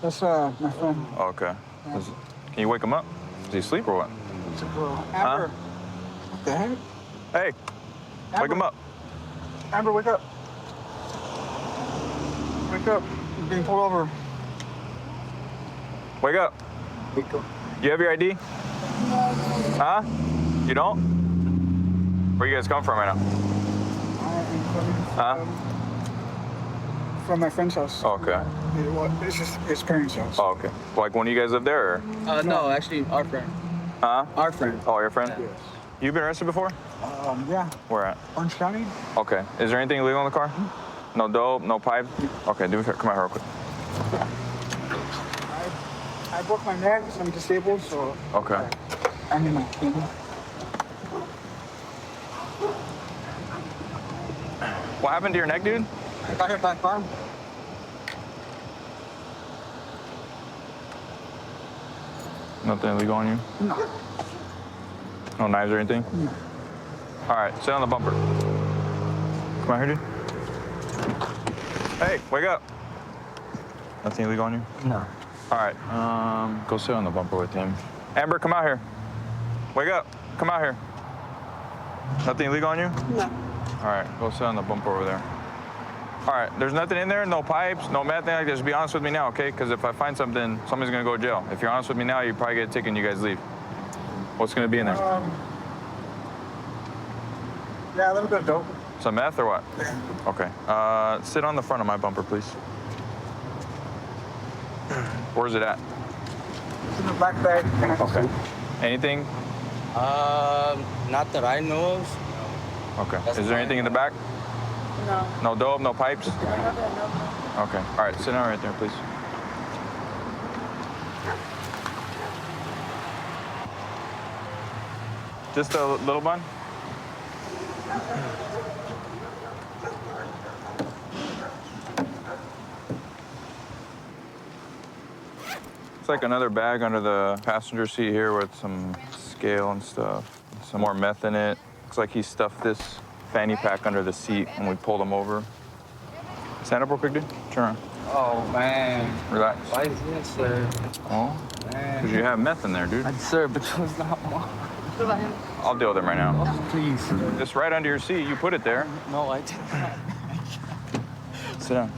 That's my friend. Oh, okay. Can you wake him up? Is he asleep or what? It's a girl. Amber. What the heck? Hey, wake him up. Amber, wake up. Wake up. You're being pulled over. Wake up. Wake up. You have your ID? Huh? You don't? Where you guys come from right now? Huh? From my friend's house. Okay. It's just his parents' house. Oh, okay. Like one of you guys live there, or? No, actually, our friend. Huh? Our friend. Oh, your friend? Yes. You been arrested before? Yeah. Where at? Orange County. Okay. Is there anything illegal in the car? No dope, no pipe? Okay, do me a favor. Come out here real quick. I broke my neck, so I'm disabled, so. Okay. I need my. What happened to your neck, dude? I got hit by a car. Nothing illegal on you? No. No knives or anything? No. All right, sit on the bumper. Come out here, dude. Hey, wake up. Nothing illegal on you? No. All right, go sit on the bumper with him. Amber, come out here. Wake up. Come out here. Nothing illegal on you? No. All right, go sit on the bumper over there. All right, there's nothing in there, no pipes, no meth, like that. Just be honest with me now, okay? Because if I find something, somebody's gonna go to jail. If you're honest with me now, you probably get a ticket and you guys leave. What's gonna be in there? Yeah, a little bit of dope. Some meth or what? Yeah. Okay. Sit on the front of my bumper, please. Where's it at? It's in the black bag. Okay. Anything? Not that I know of. Okay. Is there anything in the back? No. No dope, no pipes? No. Okay. All right, sit down right there, please. Just a little bun? It's like another bag under the passenger seat here with some scale and stuff. Some more meth in it. Looks like he stuffed this fanny pack under the seat when we pulled him over. Stand up real quick, dude. Turn around. Oh, man. Relax. Why is this, sir? Oh? Man. Because you have meth in there, dude. Sir, but it was not one. What about him? I'll deal with him right now. Oh, please. Just right under your seat. You put it there. No, I did not. Sit down.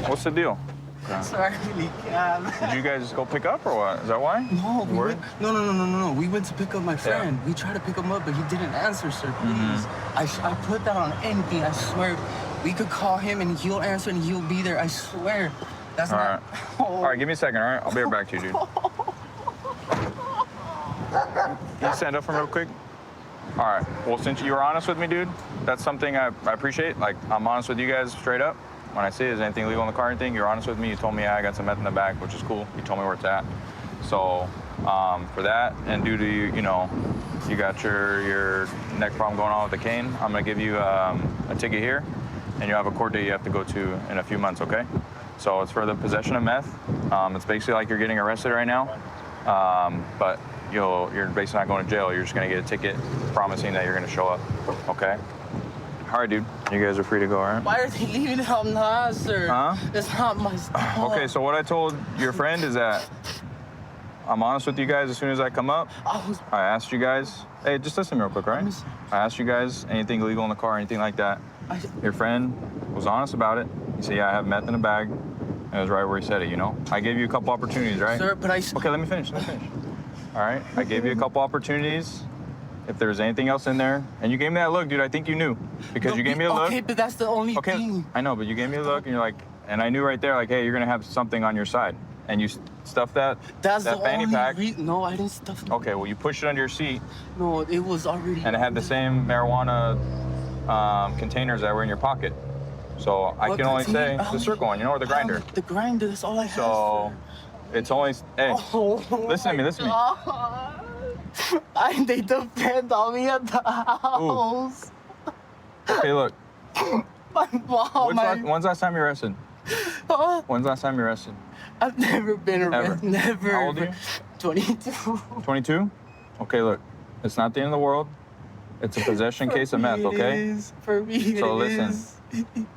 What's the deal? Okay. Sorry, I really can't. Did you guys go pick up or what? Is that why? No, we Word? went, no. We went to pick up my friend. We tried to pick him up, but he didn't answer, sir. Please. I put that on anything. I swear. We could call him and he'll answer and he'll be there. I swear. That's All not. right. All right, give me a second, all right? I'll be right back to you, dude. Can you stand up for me real quick? All right. Well, since you were honest with me, dude, that's something I appreciate. Like, I'm honest with you guys straight up. When I say, is anything legal in the car or anything, you're honest with me. You told me, yeah, I got some meth in the back, which is cool. You told me where it's at. So for that, and due to, you know, you got your neck problem going on with the cane, I'm going to give you a ticket here, and you have a court date you have to go to in a few months, okay? So it's for the possession of meth. It's basically like you're getting arrested right now, but you're basically not going to jail. You're just going to get a ticket promising that you're going to show up, okay? All right, dude. You guys are free to go, all right? Why are they leaving it? I'm not, sir. Huh? It's not my stuff. Okay, so what I told your friend is that I'm honest with you guys as soon as I come up. I asked you guys, hey, just listen to me real quick, right? I asked you guys anything illegal in the car, anything like that. Your friend was honest about it. He said, yeah, I have meth in the bag. And it was right where he said it, you know? I gave you a couple opportunities, right? Sir, but Okay, let me finish. All right, I gave you a couple opportunities. If there's anything else in there, and you gave me that look, dude, I think you knew. Because you gave me a look. Okay, but that's the only thing. I know, but you gave me a look, and you're like, and I knew right there, like, hey, you're gonna have something on your side. And you stuffed that fanny pack. No, I didn't stuff it. Okay, well, you pushed it under your seat. No, it was already. And it had the same marijuana containers that were in your pocket. So I can only say the circle one, you know, or the grinder. The grinder, that's all I have. So it's only, hey, listen to me. They depend on me at the house. Okay, look. My mom. When's the last time you were arrested? When's the last time you were arrested? I've never been arrested. Never. How old are you? 22. 22? Okay, look. It's not the end of the world. It's a possession case of meth, okay? For me, so listen.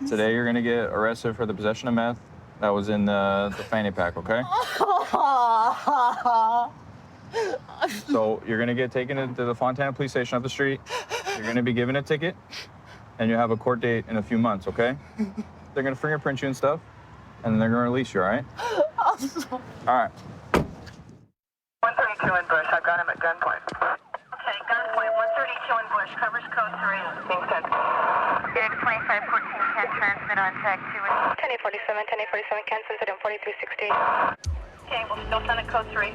Today you're gonna get arrested for the possession of meth that was in the fanny pack, okay? So you're gonna get taken to the Fontana police station up the street. You're gonna be given a ticket, and you have a court date in a few months, okay? They're gonna fingerprint you and stuff, and then they're gonna release you, all right? All right. 132 in Bush. I've got him at gunpoint. Okay, gunpoint. 132 in Bush. Covers code 3. Being sent. can transmit on tag 2. 1047, 1047, can send it in 4360. Okay, we'll still send a code 3.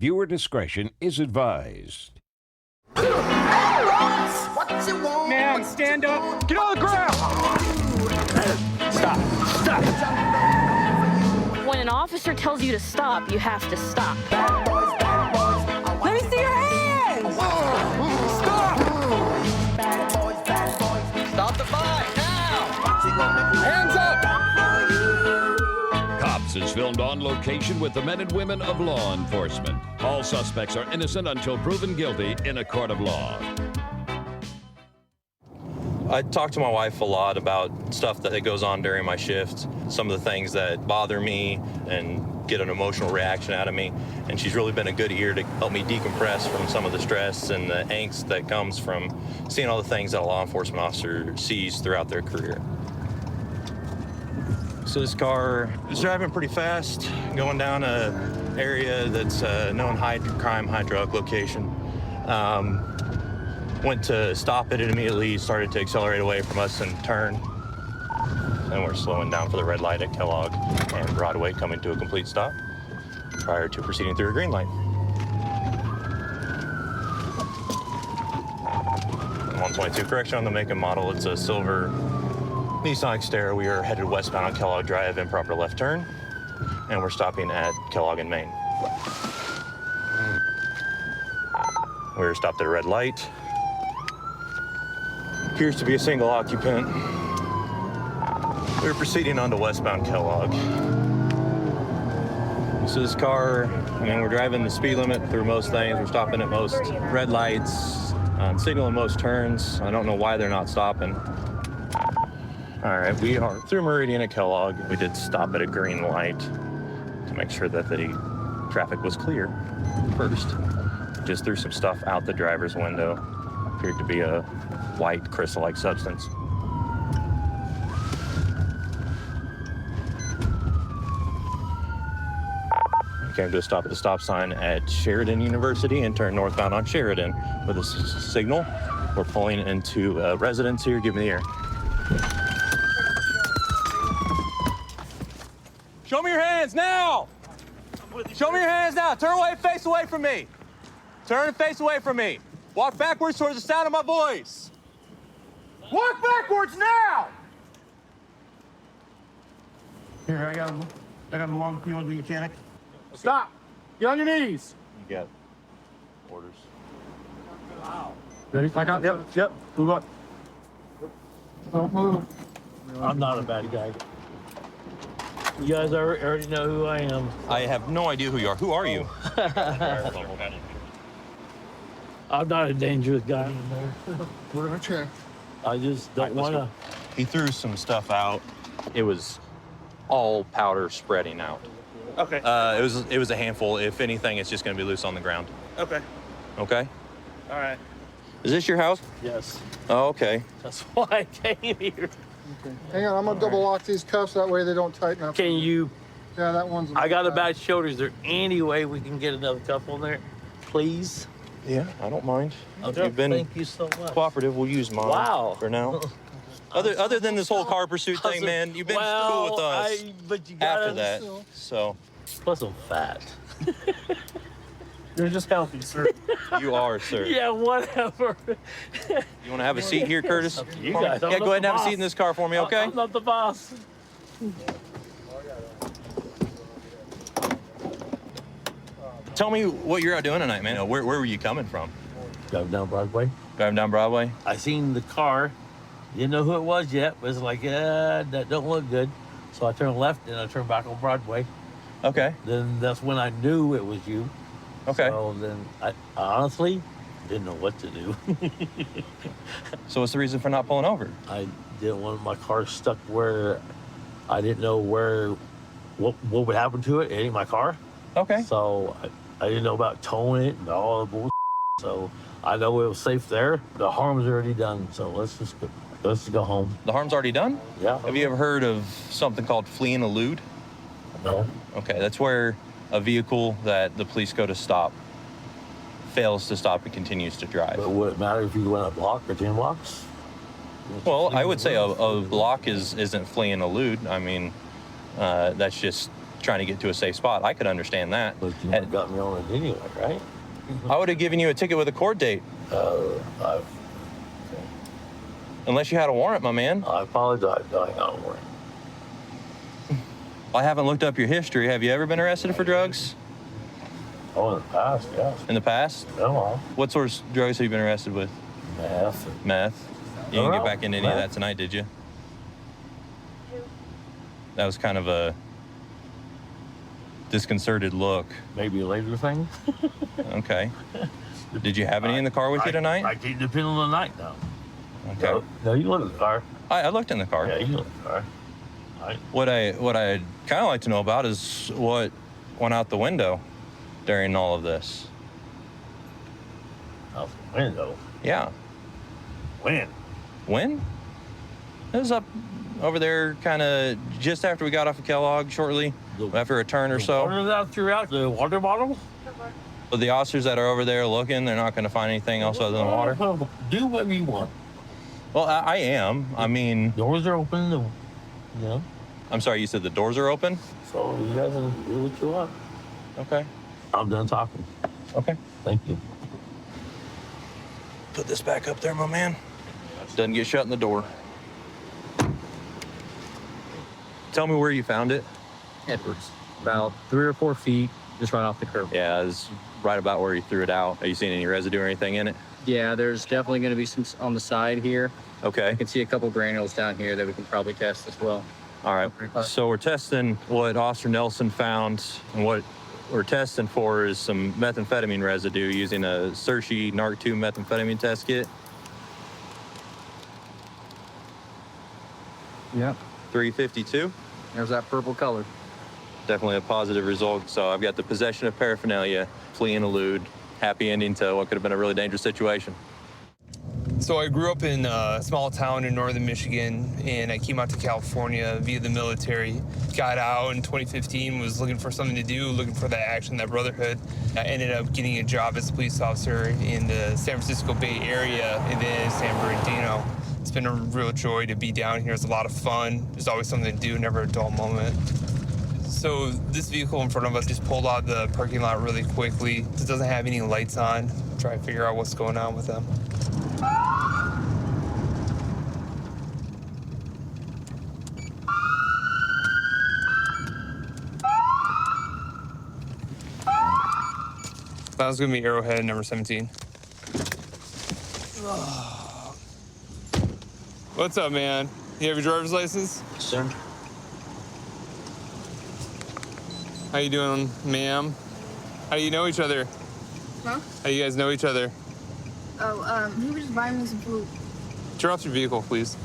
Viewer discretion is advised. Man, stand up. Get on the ground. Stop. Stop. When an officer tells you to stop, you have to stop. Let me see your hands! Stop! Stop the fight now! Hands up! Cops is filmed on location with the men and women of law enforcement. All suspects are innocent until proven guilty in a court of law. I talk to my wife a lot about stuff that goes on during my shift, some of the things that bother me and get an emotional reaction out of me. And she's really been a good ear to help me decompress from some of the stress and the angst that comes from seeing all the things that a law enforcement officer sees throughout their career. So this car is driving pretty fast, going down an area that's a known high crime, high drug location. Went to stop it, immediately started to accelerate away from us and turn. And we're slowing down for the red light at Kellogg and Broadway, coming to a complete stop prior to proceeding through a green light. 122 correction on the make and model. It's a silver Nissan Xterra. We are headed westbound on Kellogg Drive, improper left turn, and we're stopping at Kellogg and Main. We're stopped at a red light. Appears to be a single occupant. We're proceeding on to westbound Kellogg. So this car, we're driving the speed limit through most things. We're stopping at most red lights, signaling most turns. I don't know why they're not stopping. All right, we are through Meridian at Kellogg. We did stop at a green light to make sure that the traffic was clear first. Just threw some stuff out the driver's window. Appeared to be a white crystal-like substance. We came to a stop at the stop sign at Sheridan University and turned northbound on Sheridan with a signal. We're pulling into a residence here. Give me the air. Show me your hands now! Show me your hands now. Turn away, face away from me. Turn and face away from me. Walk backwards towards the sound of my voice. Walk backwards now! Here, I got him along. You want to be a mechanic? Stop! Get on your knees! You got orders. Ready? Back out. Yep. Move up. Don't move. I'm not a bad guy. You guys already know who I am. I have no idea who you are. Who are you? I'm not a dangerous guy. Put it in a chair. I just don't want to. He threw some stuff out. It was all powder spreading out. Okay. It was a handful. If anything, it's just going to be loose on the ground. Okay. Okay. All right. Is this your house? Yes. Oh, okay. That's why I came here. Okay. Hang on, I'm gonna double lock these cuffs, that way they don't tighten up. Can you? Yeah, that one's. I got a bad shoulder. Is there any way we can get another cuff on there, please? Yeah, I don't mind. Okay. You've been Thank you so much. cooperative. We'll use mine. Wow. For now. Other than this whole car pursuit thing, man, you've been cool with us but you after that. So. Plus, I'm fat. You're just healthy, sir. You are, sir. Yeah, whatever. You want to have a seat here, Curtis? You guys. Yeah, go ahead and have a seat in this car for me, okay? I'm not the boss. Tell me what you're out doing tonight, man. Where were you coming from? Driving down Broadway. Driving down Broadway? I seen the car. Didn't know who it was yet, but it's like, that don't look good. So I turned left and I turned back on Broadway. Okay. Then that's when I knew it was you. Okay. So then I honestly didn't know what to do. So what's the reason for not pulling over? I didn't want my car stuck where I didn't know what would happen to it hitting my car. Okay. So I didn't know about towing it and all the bullshit. So I know it was safe there. The harm's already done. So let's just go home. The harm's already done? Yeah. Have you ever heard of something called flee and elude? No. Okay, that's where a vehicle that the police go to stop fails to stop and continues to drive. But would it matter if you went a block or 10 blocks? Well, I would say a block isn't flee and elude. I mean, that's just trying to get to a safe spot. I could understand that. But you got me on it anyway, right? I would have given you a ticket with a court date. Unless you had a warrant, my man. I apologize. I got a warrant. I haven't looked up your history. Have you ever been arrested for drugs? Oh, in the past, yes. In the past? No. What sorts of drugs have you been arrested with? Meth. Meth? You didn't get back into any of that tonight, did you? That was kind of a disconcerted look. Maybe a later thing. Okay. Did you have any in the car with you tonight? I didn't depend on the night, though. Okay. No, you looked in the car. I looked in the car. Yeah, you looked in the car. What I'd kind of like to know about is what went out the window during all of this. Out the window? Yeah. When? When? It was up over there kind of just after we got off of Kellogg, shortly after a turn or so. Water that throughout the water bottle? But the officers that are over there looking, they're not going to find anything else other than water. Do whatever you want. Well, I am. I mean... Doors are open, yeah. I'm sorry, you said the doors are open? So you guys can do what you want. Okay. I'm done talking. Okay. Thank you. Put this back up there, my man. Doesn't get shut in the door. Tell me where you found it. Edwards. About 3 or 4 feet, just right off the curb. Yeah, it's right about where you threw it out. Are you seeing any residue or anything in it? Yeah, there's definitely going to be some on the side here. Okay. I can see a couple granules down here that we can probably test as well. All right. So we're testing what Officer Nelson found, and what we're testing for is some methamphetamine residue using a Cerci NARC-2 methamphetamine test kit. Yep. 352. There's that purple color. Definitely a positive result. So I've got the possession of paraphernalia, flee and elude, happy ending to what could have been a really dangerous situation. So I grew up in a small town in northern Michigan, and I came out to California via the military. Got out in 2015, was looking for something to do, looking for that action, that brotherhood. I ended up getting a job as a police officer in the San Francisco Bay Area and then San Bernardino. It's been a real joy to be down here. It's a lot of fun. There's always something to do, never a dull moment. So this vehicle in front of us just pulled out of the parking lot really quickly. It doesn't have any lights on. Try to figure out what's going on with them. That was gonna be Arrowhead number 17. What's up, man? You have your driver's license? Sir. How you doing, ma'am? How do you know each other? Huh? How do you guys know each other? Oh, he was just buying me some food. Turn off your vehicle, please.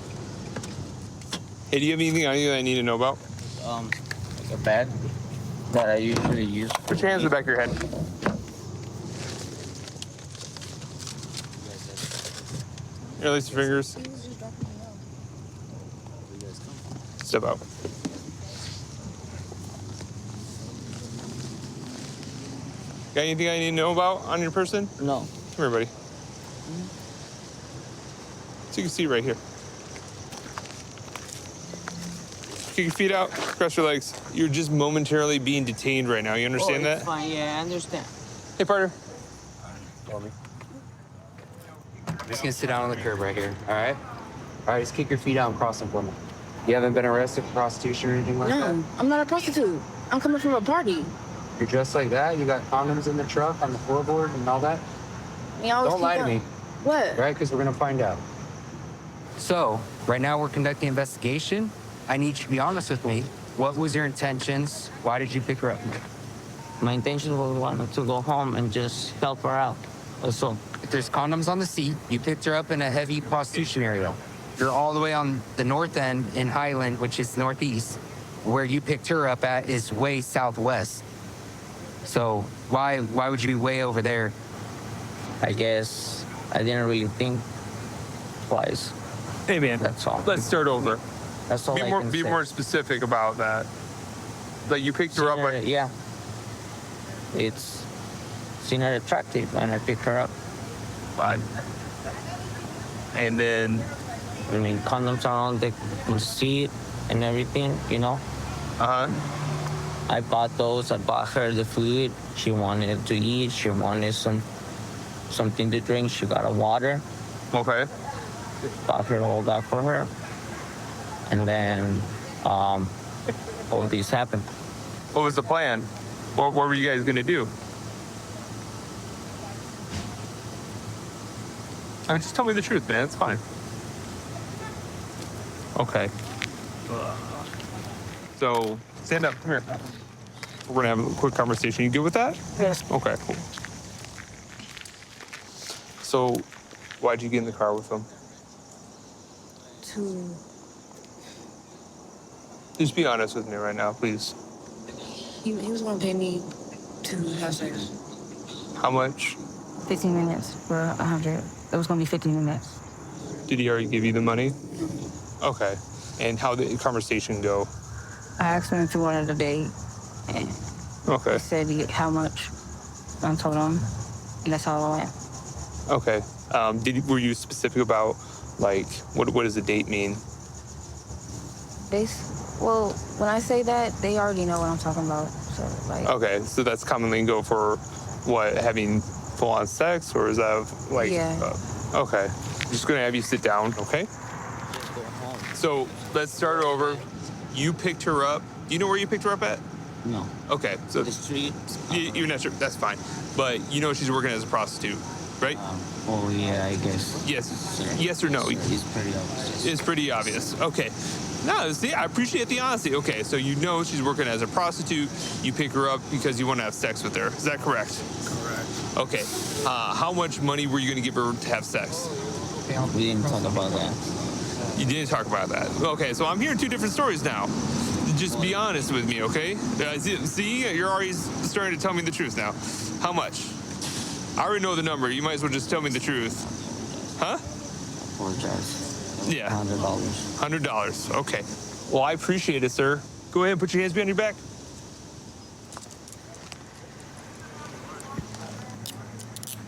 Hey, do you have anything on you that I need to know about? Like a bag that I usually use. Put your hands in the back of your head. Release your fingers. Step out. Got anything I need to know about on your person? No. Come here, buddy. Take a seat right here. Kick your feet out, cross your legs. You're just momentarily being detained right now. You understand that? Fine, yeah, I understand. Hey, partner. Call me. I'm just gonna sit down on the curb right here, all right? All right, just kick your feet out and cross them for me. You haven't been arrested for prostitution or anything like that? No, I'm not a prostitute. I'm coming from a party. You're dressed like that? You got condoms in the truck, on the floorboard, and all that? Don't lie to me. What? Right, because we're gonna find out. So, right now we're conducting an investigation. I need you to be honest with me. What was your intentions? Why did you pick her up? My intention was wanted to go home and just help her out. That's all. If there's condoms on the seat, you picked her up in a heavy prostitution area. You're all the way on the north end in Highland, which is northeast. Where you picked her up at is way southwest. So why would you be way over there? I guess I didn't really think twice. Hey, man. That's all. Let's start over. That's all I can Be say. more specific about that. Like you picked her up. Like, Yeah. It's seen her attractive and I picked her up. But and then I mean, condoms are on the seat and everything, you know. I bought those. I bought her the food. She wanted to eat. She wanted something to drink. She got a water. Okay. Bought her all that for her. And then all this happened. what was the plan? What were you guys gonna do? I mean, just tell me the truth, man. It's fine. Okay. So stand up. Come here. We're gonna have a quick conversation. You good with that? Yes. Okay. Cool. So, why'd you get in the car with him? To Just be honest with me right now, please. he was gonna pay me to have sex. How much? 15 minutes for 100. It was gonna be 15 minutes. Did he already give you the money? Okay. And how did the conversation go? I asked him if he wanted a date, and Okay. he said how much. I told him, and that's how it went. Okay. Were you specific about, like, what does the date mean? Well, when I say that, they already know what I'm talking about. So, like, Okay, so that's commonly go for what, having full-on sex, or is that like? Yeah. Okay. I'm just gonna have you sit down, okay? So let's start over. You picked her up. Do you know where you picked her up at? No. Okay. So the street. You're not sure. That's fine. But you know she's working as a prostitute, right? Oh yeah, I guess. Yes. Yes or no? It's pretty obvious. It's pretty obvious. Okay. No, see, I appreciate the honesty. Okay, so you know she's working as a prostitute. You pick her up because you want to have sex with her. Is that correct? Correct. Okay. How much money were you going to give her to have sex? We didn't talk about that. You didn't talk about that. Okay, so I'm hearing two different stories now. Just be honest with me, okay? See, you're already starting to tell me the truth now. How much? I already know the number. You might as well just tell me the truth. Huh? Apologize. Yeah. $100. $100. Okay. Well, I appreciate it, sir. Go ahead and put your hands behind your back.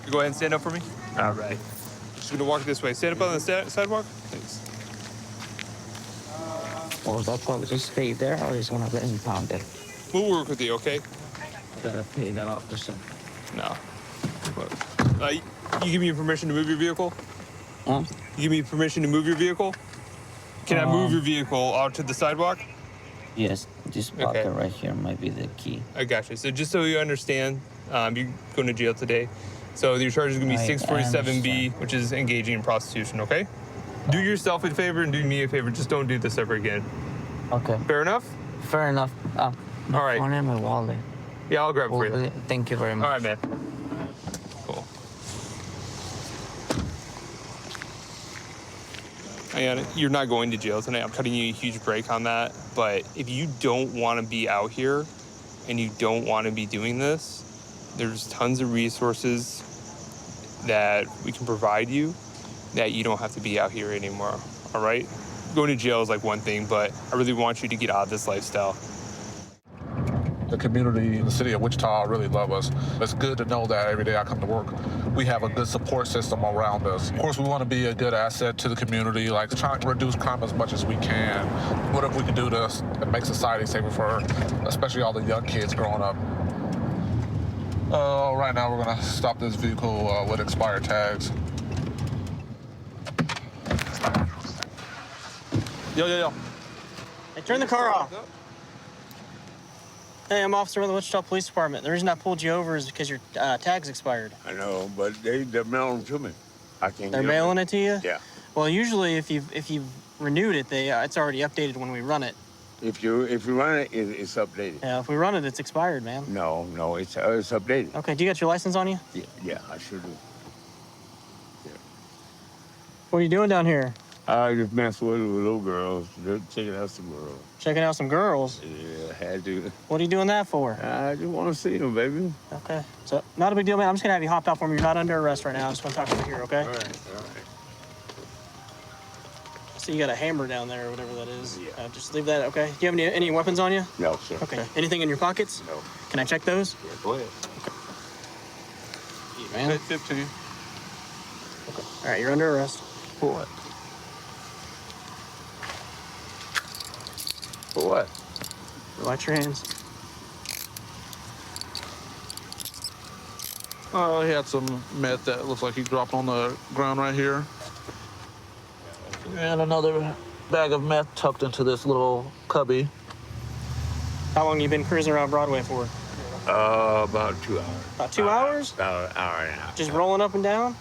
You go ahead and stand up for me. All right. Just gonna walk this way. Stand up on the sidewalk. Thanks. Or is that probably just stay there, or is gonna get impounded? We'll work with you, okay? I gotta pay that officer. No. You give me permission to move your vehicle? Huh? You give me permission to move your vehicle? Can I move your vehicle out to the sidewalk? Yes, this pocket right here might be the key. I got you. So just so you understand, you're going to jail today. So your charge is going to be 647B, which is engaging in prostitution, okay? Do yourself a favor and do me a favor. Just don't do this ever again. Okay. Fair enough? Fair enough. My All right. phone and my wallet. Yeah, I'll grab it for you. Thank you very much. All right, man. Cool. And you're not going to jail tonight. I'm cutting you a huge break on that. But if you don't want to be out here and you don't want to be doing this, there's tons of resources that we can provide you that you don't have to be out here anymore. All right? Going to jail is like one thing, but I really want you to get out of this lifestyle. The community in the city of Wichita really love us. It's good to know that every day I come to work, we have a good support system around us. Of course, we want to be a good asset to the community, like trying to reduce crime as much as we can. Whatever we can do to make society safer for, especially all the young kids growing up. Right now, we're gonna stop this vehicle with expired tags. Yo. Hey, turn the car off. Hey, I'm officer with the Wichita Police Department. The reason I pulled you over is because your tag's expired. I know, but they're mailing them to me. I can't. They're mailing it to you? Yeah. Well, usually if you've renewed it, it's already updated when we run it. If you run it, it's updated. Yeah, if we run it, it's expired, man. No, it's updated. Okay, do you got your license on you? Yeah, I sure do. What are you doing down here? I just mess with little girls. They're checking out some girls. Checking out some girls? Yeah, had to. What are you doing that for? I just want to see them, baby. Okay. So, not a big deal, man. I'm just going to have you hopped out for me. You're not under arrest right now. I just want to talk to you here, okay? All right. So you got a hammer down there or whatever that is. Yeah. Just leave that, okay? Do you have any weapons on you? No, sir. Okay. Anything in your pockets? No. Can I check those? Yeah, go ahead. Okay. Man. 15. Okay. All right, you're under arrest. For what? For what? Relax your hands. He had some meth that looks like he dropped on the ground right here. And another bag of meth tucked into this little cubby. How long you been cruising around Broadway for? About 2 hours. About 2 hours? About an hour and a half. Just rolling up and down?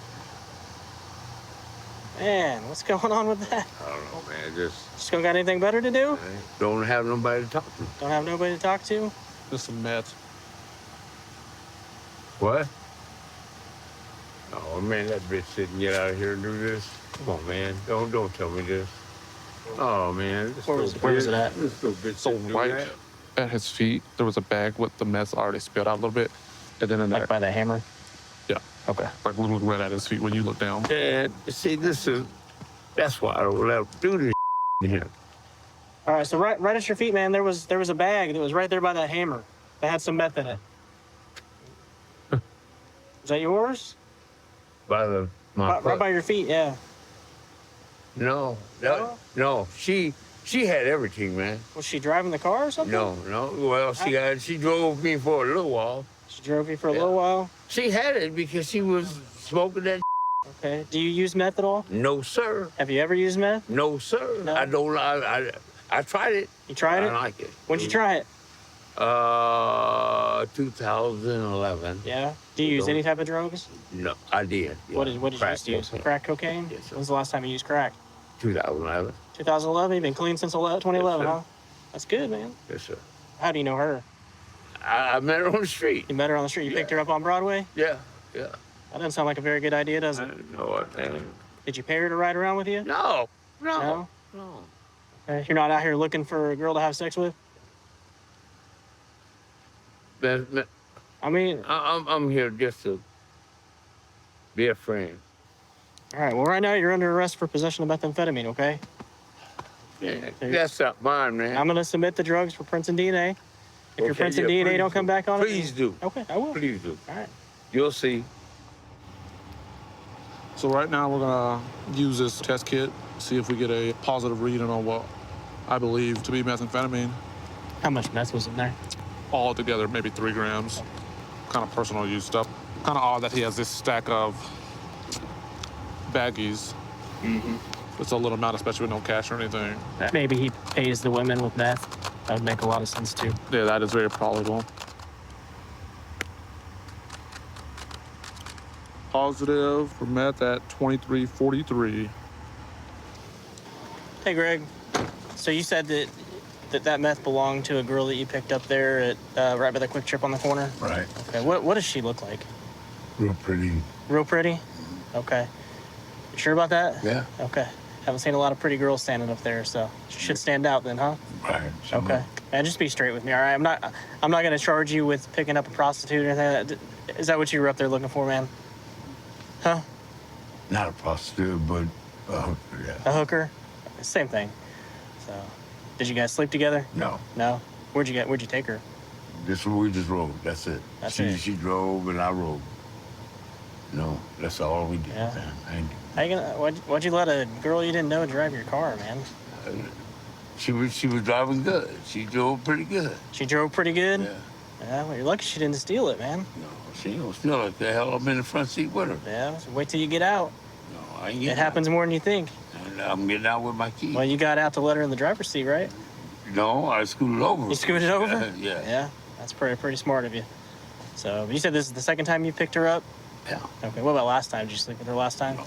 Man, what's going on with that? I don't know, man. Just don't got anything better to do? don't have nobody to talk to. Don't have nobody to talk to? Just some meth. What? Oh, man, that bitch didn't get out of here and do this. Come on, man. Don't tell me this. Oh, man. Where was it at? This little bitch So didn't do right that. at his feet, there was a bag with the meth already spilled out a little bit. And then in Like there. by the hammer? Yeah. Okay. Like literally right at his feet when you look down. And see, that's why I don't let him do this here. All right, so right at your feet, man, there was a bag that was right there by that hammer that had some meth in it. Is that yours? By Right by your feet, yeah. No. She had everything, man. Was she driving the car or something? No. Well, she drove me for a little while. She drove you for a little while? She had it because she was smoking that. Okay. Do you use meth at all? No, sir. Have you ever used meth? No, sir. No? I don't. I tried it. You tried it? I like it. When'd you try it? 2011. Yeah. Do you use any type of drugs? No, I did. Yeah. What did you used to use? Crack cocaine? Yes, sir. When's the last time you used crack? 2011. 2011? You've been clean since 2011, Yes, huh? That's good, man. Yes, sir. How do you know her? I met her on the street. You met her on the street? You picked her up on Broadway? Yeah. That doesn't sound like a very good idea, does it? No, man. Did you pay her to ride around with you? No. Okay. You're not out here looking for a girl to have sex with? I mean, I'm here just to be a friend. All right. Well, right now you're under arrest for possession of methamphetamine, okay? Yeah, that's not mine, man. I'm going to submit the drugs for prints and DNA. If your prints and DNA don't come back on it, please do. Okay, I will. Please do. All right. You'll see. So right now we're gonna use this test kit, see if we get a positive reading on what I believe to be methamphetamine. How much meth was in there? All together, maybe 3 grams. Kind of personal use stuff. Kind of odd that he has this stack of baggies. Mm-hmm. It's a little amount, especially with no cash or anything. Maybe he pays the women with meth. That would make a lot of sense, too. Yeah, that is very probable. Positive for meth at 2343. Hey, Greg. So you said that that meth belonged to a girl that you picked up there at right by the Quick Trip on the corner? Right. Okay, what does she look like? Real pretty. Real pretty? Okay. You sure about that? Yeah. Okay. Haven't seen a lot of pretty girls standing up there, so she should stand out then, huh? Right. Okay. Man, just be straight with me, all right? I'm not gonna charge you with picking up a prostitute or anything like that. Is that what you were up there looking for, man? Huh? Not a prostitute, but a hooker, yeah. A hooker? Same thing. So, did you guys sleep together? No. No? Where'd you take her? We just rode. That's it. That's it. She drove and I rode. No, that's all we did. Yeah. Man. How you gonna? Why'd you let a girl you didn't know drive your car, man? She was driving good. She drove pretty good. She drove pretty good? Yeah. Yeah, well, you're lucky she didn't steal it, man. No, she ain't gonna steal it. The hell, I'm in the front seat with her. Yeah, so wait till you get out. No, I ain't getting It happens more than you think. And I'm getting out with my key. Well, you got out to let her in the driver's seat, right? No, I scooted over. You scooted over? Yeah. Yeah, that's pretty smart of you. So, you said this is the second time you picked her up? Yeah. Okay, what about last time? Did you sleep with her last time? No.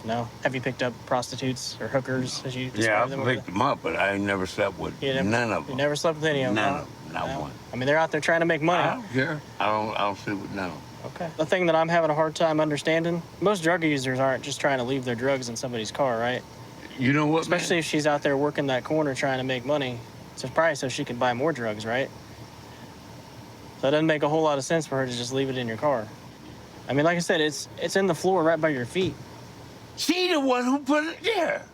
No? Have you picked up prostitutes or hookers, as you Yeah, described them? I picked them up, but I ain't never slept with none of them. You never slept with any of them? None huh? of them, not No. one. I mean, they're out there trying to make money. I don't care. I don't sleep with none of them. Okay. The thing that I'm having a hard time understanding, most drug users aren't just trying to leave their drugs in somebody's car, right? You know what, Especially man? if she's out there working that corner trying to make money. So probably so she can buy more drugs, right? So it doesn't make a whole lot of sense for her to just leave it in your car. I mean, like I said, it's in the floor right by your feet. She the one who put it there.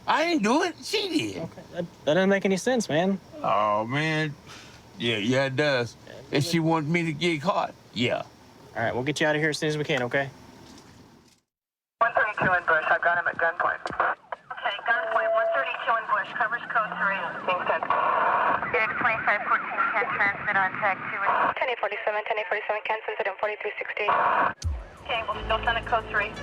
I didn't do it. She did. Okay. That doesn't make any sense, man. Oh, man. Yeah, it does. If she wants me to get caught, yeah. All right, we'll get you out of here as soon as we can, okay? 132 in Bush. I've got him at gunpoint. Okay, gunpoint. 132 in Bush. Covers code 3. Being sent. Unit 2514 can transmit on tag 2. 1047, 1047 can send it in 4360. Okay, we'll still send it code 3.